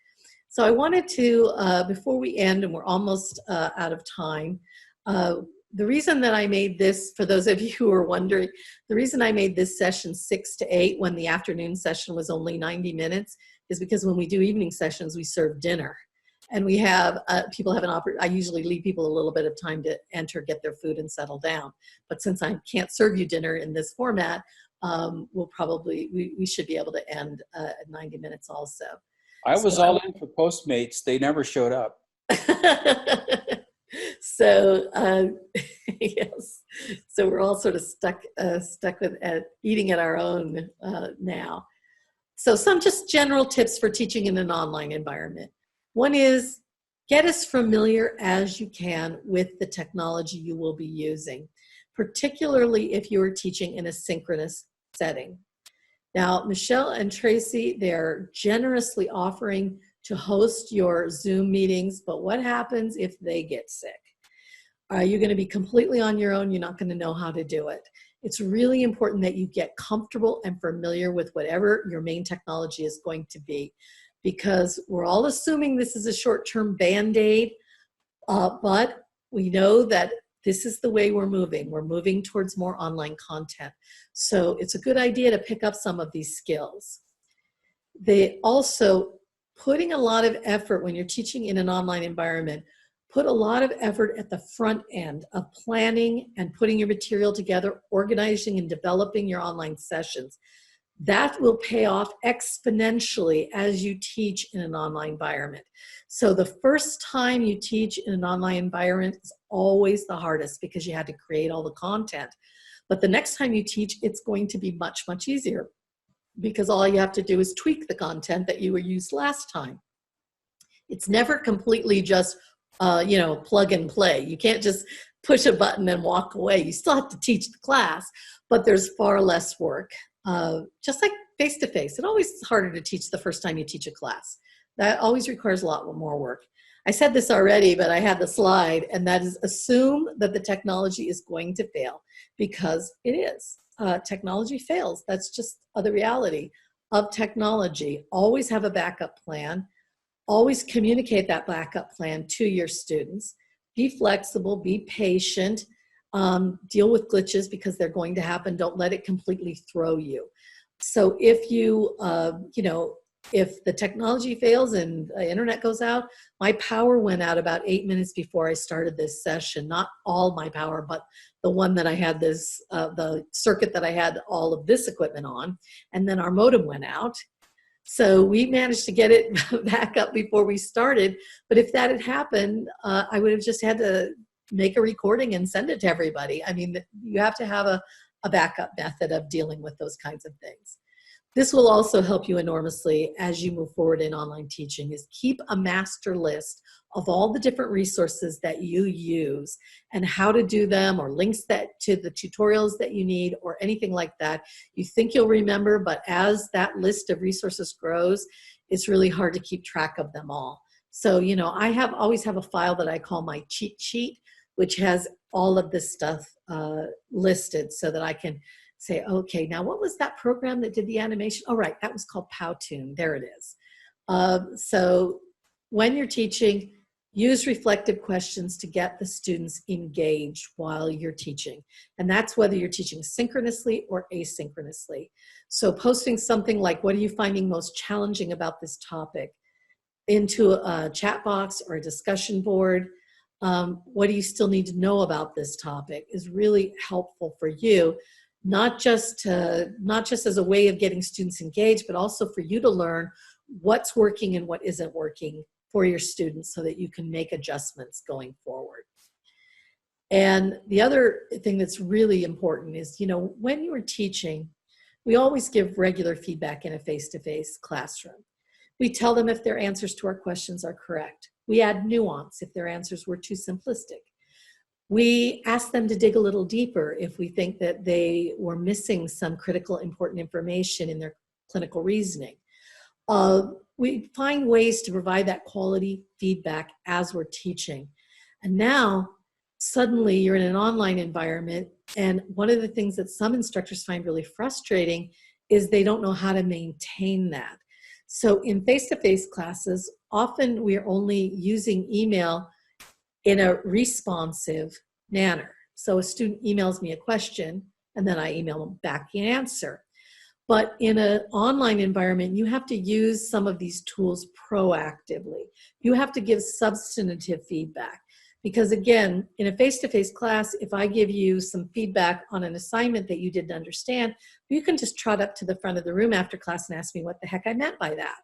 So I wanted to, before we end, and we're almost out of time, the reason that I made this, for those of you who are wondering, the reason I made this session 6 to 8 when the afternoon session was only 90 minutes is because when we do evening sessions, we serve dinner. And we have, people have an I usually leave people a little bit of time to enter, get their food and settle down. But since I can't serve you dinner in this format, we'll probably, we should be able to end at 90 minutes also. I was all in for Postmates. They never showed up. So yes, so we're all sort of stuck with eating at our own now. So some just general tips for teaching in an online environment. One is get as familiar as you can with the technology you will be using, particularly if you are teaching in a synchronous setting. Now, Michelle and Tracy, they're generously offering to host your Zoom meetings, but what happens if they get sick? You're going to be completely on your own. You're not going to know how to do it. It's really important that you get comfortable and familiar with whatever your main technology is going to be, because we're all assuming this is a short-term Band-Aid, but we know that this is the way we're moving. We're moving towards more online content. So it's a good idea to pick up some of these skills. They also, putting a lot of effort when you're teaching in an online environment, put a lot of effort at the front end of planning and putting your material together, organizing and developing your online sessions. That will pay off exponentially as you teach in an online environment. So the first time you teach in an online environment is always the hardest because you had to create all the content. But the next time you teach, it's going to be much, much easier because all you have to do is tweak the content that you were used last time. It's never completely just plug and play. You can't just push a button and walk away. You still have to teach the class, but there's far less work. Just like face-to-face, it always is harder to teach the first time you teach a class. That always requires a lot more work. I said this already, but I had the slide, and that is assume that the technology is going to fail because it is. Technology fails. That's just the reality of technology. Always have a backup plan. Always communicate that backup plan to your students. Be flexible, be patient, deal with glitches because they're going to happen. Don't let it completely throw you. So if you, if the technology fails and the internet goes out, my power went out about 8 minutes before I started this session. Not all my power, but the one that I had this, the circuit that I had all of this equipment on, and then our modem went out. So we managed to get it back up before we started. But if that had happened, I would have just had to make a recording and send it to everybody. I mean, you have to have a backup method of dealing with those kinds of things. This will also help you enormously as you move forward in online teaching, is keep a master list of all the different resources that you use and how to do them, or links that to the tutorials that you need or anything like that. You think you'll remember, but as that list of resources grows, it's really hard to keep track of them all. So, I always have a file that I call my cheat sheet, which has all of this stuff listed so that I can say, okay, now what was that program that did the animation? Oh, right, that was called Powtoon. There it is. So when you're teaching, use reflective questions to get the students engaged while you're teaching. And that's whether you're teaching synchronously or asynchronously. So posting something like, what are you finding most challenging about this topic, into a chat box or a discussion board. What do you still need to know about this topic is really helpful for you, not just as a way of getting students engaged, but also for you to learn what's working and what isn't working for your students so that you can make adjustments going forward. And the other thing that's really important is, when you are teaching, we always give regular feedback in a face-to-face classroom. We tell them if their answers to our questions are correct. We add nuance if their answers were too simplistic. We ask them to dig a little deeper if we think that they were missing some critical, important information in their clinical reasoning. We find ways to provide that quality feedback as we're teaching. And now, suddenly you're in an online environment, and one of the things that some instructors find really frustrating is they don't know how to maintain that. So in face-to-face classes, often we're only using email in a responsive manner. So a student emails me a question, and then I email them back the answer. But in an online environment, you have to use some of these tools proactively. You have to give substantive feedback. Because again, in a face-to-face class, if I give you some feedback on an assignment that you didn't understand, you can just trot up to the front of the room after class and ask me what the heck I meant by that.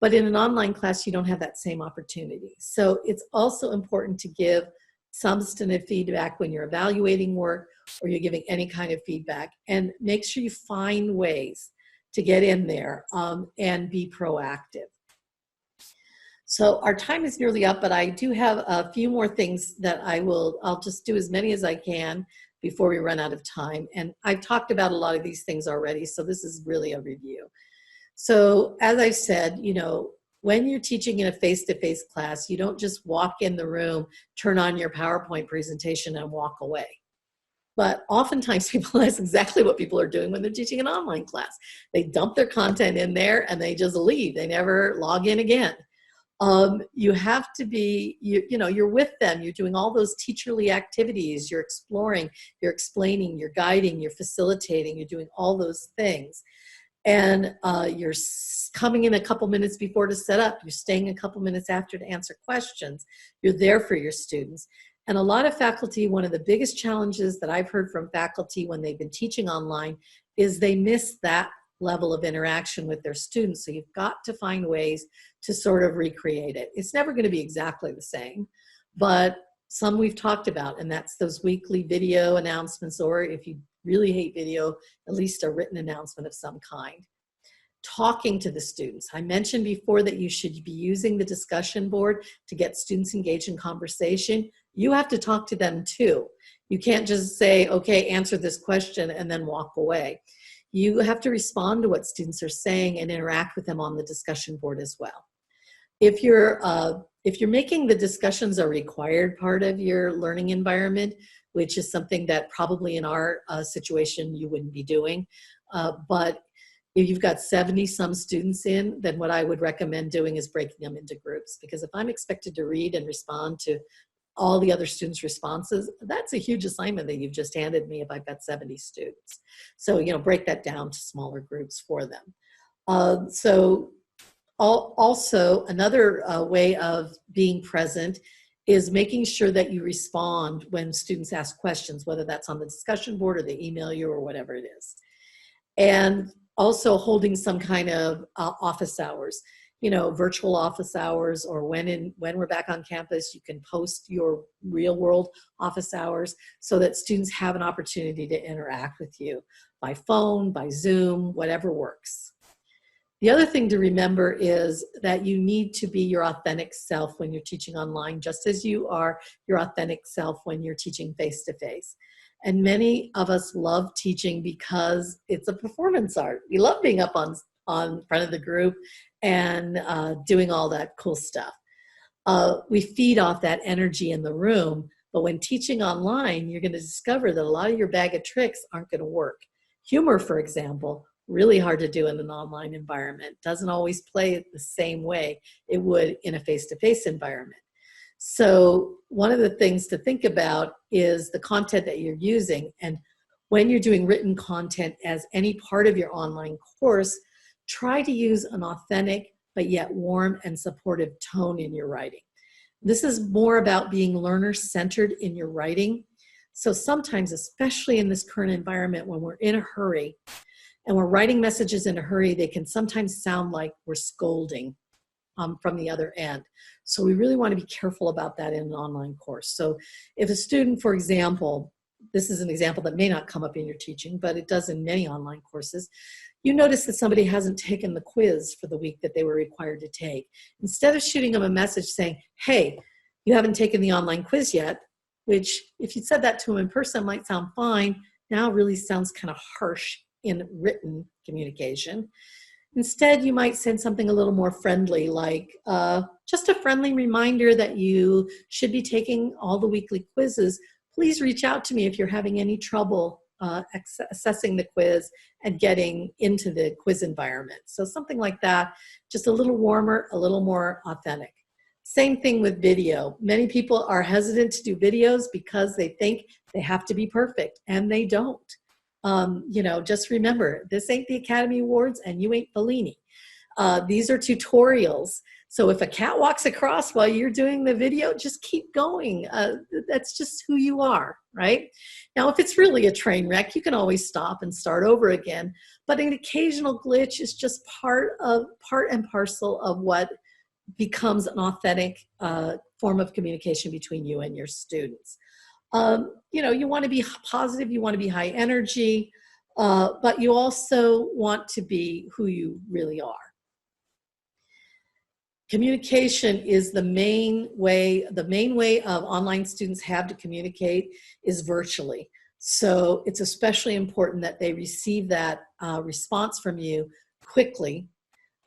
But in an online class, you don't have that same opportunity. So it's also important to give substantive feedback when you're evaluating work or you're giving any kind of feedback, and make sure you find ways to get in there and be proactive. So our time is nearly up, but I do have a few more things that I'll just do as many as I can before we run out of time. And I've talked about a lot of these things already, so this is really a review. So as I said, when you're teaching in a face-to-face class, you don't just walk in the room, turn on your PowerPoint presentation and walk away. But oftentimes that's exactly what people are doing when they're teaching an online class. They dump their content in there and they just leave. They never log in again. You have to be, you're with them. You're doing all those teacherly activities. You're exploring, you're explaining, you're guiding, you're facilitating, you're doing all those things. And you're coming in a couple minutes before to set up. You're staying a couple minutes after to answer questions. You're there for your students. And a lot of faculty, one of the biggest challenges that I've heard from faculty when they've been teaching online is they miss that level of interaction with their students. So you've got to find ways to sort of recreate it. It's never going to be exactly the same, but some we've talked about, and that's those weekly video announcements, or if you really hate video, at least a written announcement of some kind. Talking to the students. I mentioned before that you should be using the discussion board to get students engaged in conversation. You have to talk to them too. You can't just say, okay, answer this question and then walk away. You have to respond to what students are saying and interact with them on the discussion board as well. If you're making the discussions a required part of your learning environment, which is something that probably in our situation you wouldn't be doing, but if you've got 70 some students in, then what I would recommend doing is breaking them into groups, because if I'm expected to read and respond to all the other students' responses, that's a huge assignment that you've just handed me if I've got 70 students. So, break that down to smaller groups for them. Also, another way of being present is making sure that you respond when students ask questions, whether that's on the discussion board or they email you or whatever it is. And also holding some kind of office hours, virtual office hours, or when we're back on campus, you can post your real world office hours so that students have an opportunity to interact with you by phone, by Zoom, whatever works. The other thing to remember is that you need to be your authentic self when you're teaching online, just as you are your authentic self when you're teaching face-to-face. And many of us love teaching because it's a performance art. We love being up on front of the group and doing all that cool stuff. We feed off that energy in the room, but when teaching online, you're going to discover that a lot of your bag of tricks aren't going to work. Humor, for example, really hard to do in an online environment. Doesn't always play the same way it would in a face-to-face environment. So one of the things to think about is the content that you're using. And when you're doing written content as any part of your online course, try to use an authentic but yet warm and supportive tone in your writing. This is more about being learner-centered in your writing. So sometimes, especially in this current environment when we're in a hurry and we're writing messages in a hurry, they can sometimes sound like we're scolding from the other end. So we really want to be careful about that in an online course. So if a student, for example, this is an example that may not come up in your teaching, but it does in many online courses, you notice that somebody hasn't taken the quiz for the week that they were required to take. Instead of shooting them a message saying, hey, you haven't taken the online quiz yet, which if you said that to them in person might sound fine, now really sounds kind of harsh in written communication. Instead, you might send something a little more friendly, like just a friendly reminder that you should be taking all the weekly quizzes. Please reach out to me if you're having any trouble assessing the quiz and getting into the quiz environment. So something like that, just a little warmer, a little more authentic. Same thing with video. Many people are hesitant to do videos because they think they have to be perfect, and they don't. Just remember, this ain't the Academy Awards and you ain't Fellini. These are tutorials. So if a cat walks across while you're doing the video, just keep going. That's just who you are, right? Now, if it's really a train wreck, you can always stop and start over again. But an occasional glitch is just part and parcel of what becomes an authentic form of communication between you and your students. You want to be positive, you want to be high energy, but you also want to be who you really are. Communication is the main way of online students have to communicate is virtually. So it's especially important that they receive that response from you quickly.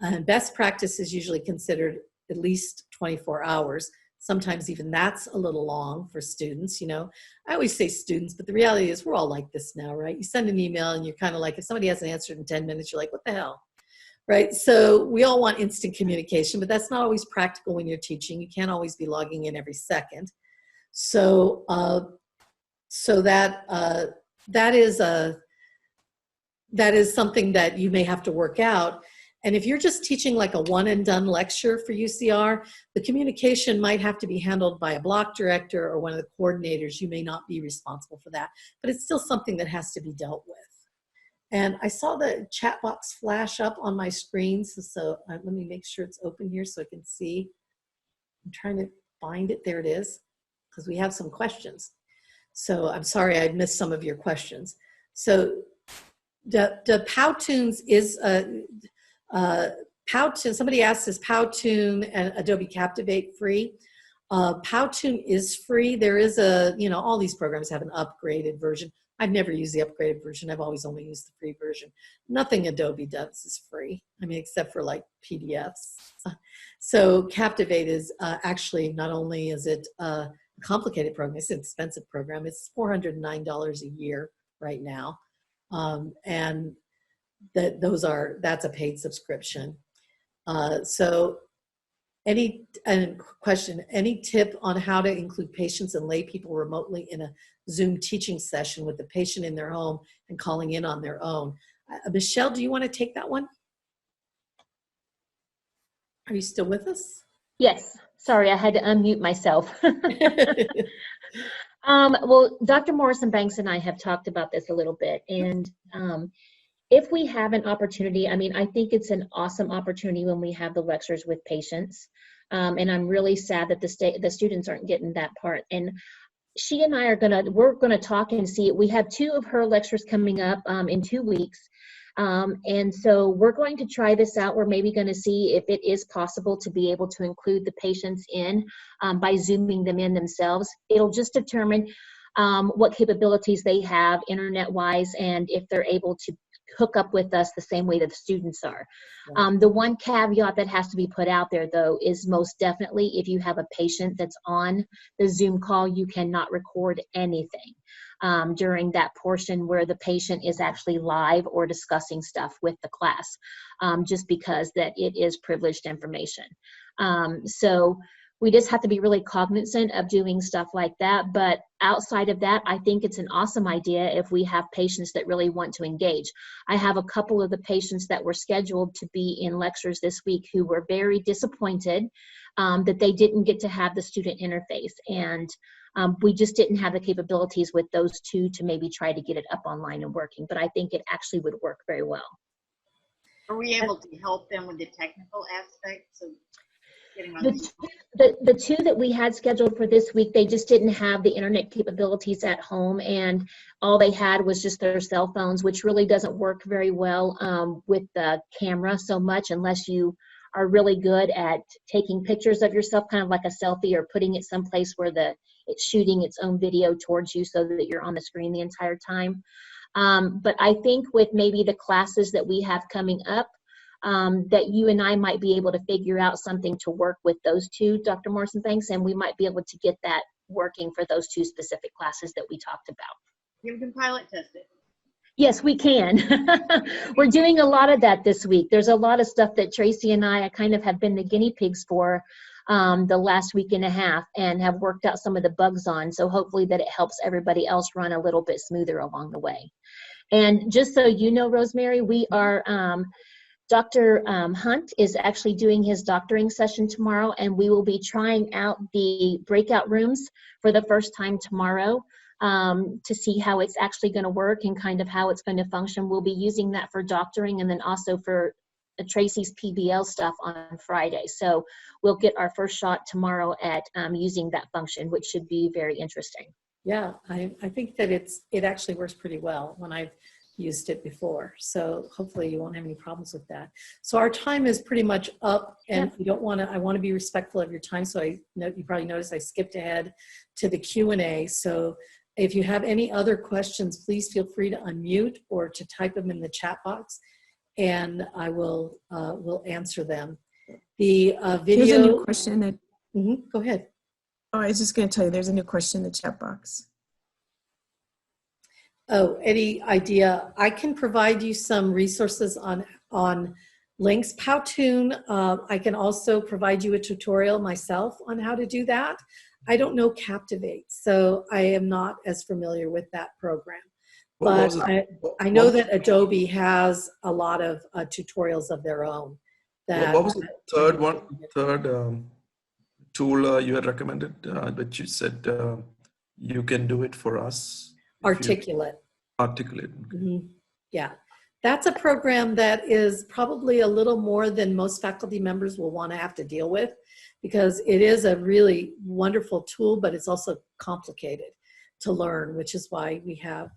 And best practice is usually considered at least 24 hours. Sometimes even that's a little long for students. I always say students, but the reality is we're all like this now, right? You send an email and you're kind of like, if somebody hasn't answered in 10 minutes, you're like, what the hell? Right? So we all want instant communication, but that's not always practical when you're teaching. You can't always be logging in every second. So that is something that you may have to work out. And if you're just teaching like a one and done lecture for UCR, the communication might have to be handled by a block director or one of the coordinators. You may not be responsible for that, but it's still something that has to be dealt with. And I saw the chat box flash up on my screen. So let me make sure it's open here so I can see. I'm trying to find it. There it is, because we have some questions. So I'm sorry I missed some of your questions. So the Powtoons is Powtoon. Somebody asked, is Powtoon and Adobe Captivate free? Powtoon is free. There is all these programs have an upgraded version. I've never used the upgraded version. I've always only used the free version. Nothing Adobe does is free. Except for like PDFs. So Captivate is actually, not only is it a complicated program, it's an expensive program. It's $409 a year right now. And that's a paid subscription. So any tip on how to include patients and lay people remotely in a Zoom teaching session with the patient in their home and calling in on their own? Michelle, do you want to take that one? Are you still with us? Yes. Sorry, I had to unmute myself. Well, Dr. Morrison-Banks and I have talked about this a little bit, and if we have an opportunity, I think it's an awesome opportunity when we have the lectures with patients, and I'm really sad that the students aren't getting that part. And she and I we're gonna talk and see. We have 2 of her lectures coming up in 2 weeks. And so we're going to try this out. We're maybe going to see if it is possible to be able to include the patients in by Zooming them in themselves. It'll just determine what capabilities they have internet-wise and if they're able to hook up with us the same way that the students are. The one caveat that has to be put out there, though, is most definitely if you have a patient that's on the Zoom call, you cannot record anything during that portion where the patient is actually live or discussing stuff with the class, just because that it is privileged information. So We just have to be really cognizant of doing stuff like that. But outside of that, I think it's an awesome idea if we have patients that really want to engage. I have a couple of the patients that were scheduled to be in lectures this week who were very disappointed that they didn't get to have the student interface. And we just didn't have the capabilities with those two to maybe try to get it up online and working. But I think it actually would work very well. Are we able to help them with the technical aspects of getting on The two that we had scheduled for this week, they just didn't have the internet capabilities at home, and all they had was just their cell phones, which really doesn't work very well with the camera so much unless you are really good at taking pictures of yourself, kind of like a selfie, or putting it someplace where it's shooting its own video towards you so that you're on the screen the entire time. But I think with maybe the classes that we have coming up, that you and I might be able to figure out something to work with those two, Dr. Morrison thinks, and we might be able to get that working for those two specific classes that we talked about. You can pilot test it. Yes, we can. We're doing a lot of that this week. There's a lot of stuff that Tracy and I kind of have been the guinea pigs for the last week and a half, and have worked out some of the bugs on. So hopefully that it helps everybody else run a little bit smoother along the way. And just so you know, Rosemary, we are, Dr. Hunt is actually doing his doctoring session tomorrow, and we will be trying out the breakout rooms for the first time tomorrow to see how it's actually going to work and kind of how it's going to function. We'll be using that for doctoring and then also for Tracy's PBL stuff on Friday. So we'll get our first shot tomorrow at using that function, which should be very interesting. Yeah, I think that it actually works pretty well when I've used it before. So hopefully you won't have any problems with that. So our time is pretty much up, and we don't want to, I want to be respectful of your time. So I know you probably noticed I skipped ahead to the Q&A. So if you have any other questions, please feel free to unmute or to type them in the chat box, and I will answer them. The video. There's a new question that, Go ahead. oh, I was just going to tell you, there's a new question in the chat box. Oh, any idea? I can provide you some resources on links. Powtoon, I can also provide you a tutorial myself on how to do that. I don't know Captivate, so I am not as familiar with that program. But I know that Adobe has a lot of tutorials of their own. What was the third tool you had recommended, that you said you can do it for us? Articulate. Articulate. Okay. Yeah, that's a program that is probably a little more than most faculty members will want to have to deal with, because it is a really wonderful tool, but it's also complicated to learn, which is why we have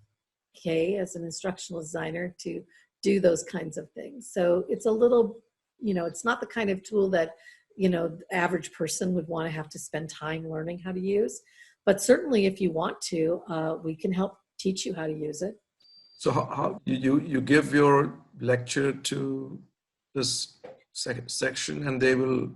Kay as an instructional designer to do those kinds of things. So it's a little, it's not the kind of tool that, the average person would want to have to spend time learning how to use. But certainly if you want to, we can help teach you how to use it. So how you give your lecture to this section, and they will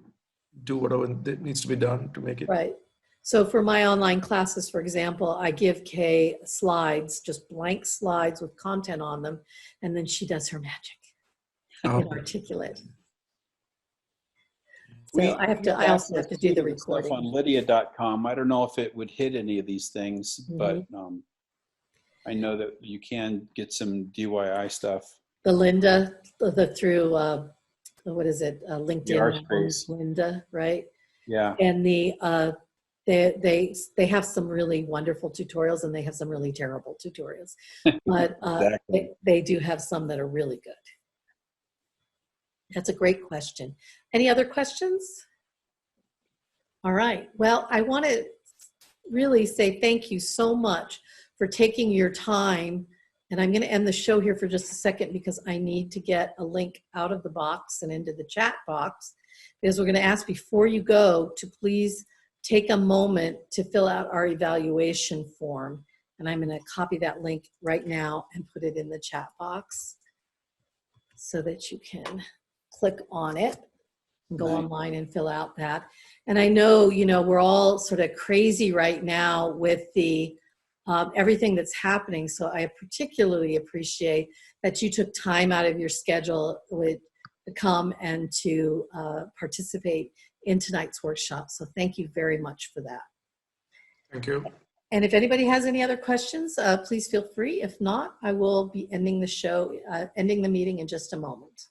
do whatever needs to be done to make it. Right. So for my online classes, for example, I give Kay slides, just blank slides with content on them, and then she does her magic in Articulate. So I also have to do the recording. Stuff on Lydia.com. I don't know if it would hit any of these things, but I know that you can get some DIY stuff. The Linda, through, what is it? LinkedIn, Linda, right? Yeah. And they have some really wonderful tutorials, and they have some really terrible tutorials. But Exactly. they do have some that are really good. That's a great question. Any other questions? All right. Well, I want to really say thank you so much for taking your time. And I'm going to end the show here for just a second, because I need to get a link out of the box and into the chat box, because we're going to ask before you go to please take a moment to fill out our evaluation form. And I'm going to copy that link right now and put it in the chat box so that you can click on it and go online and fill out that. And I know, we're all sort of crazy right now with the everything that's happening. So I particularly appreciate that you took time out of your schedule to come and to participate in tonight's workshop. So thank you very much for that. Thank you. And if anybody has any other questions, please feel free. If not, I will be ending the show, ending the meeting in just a moment.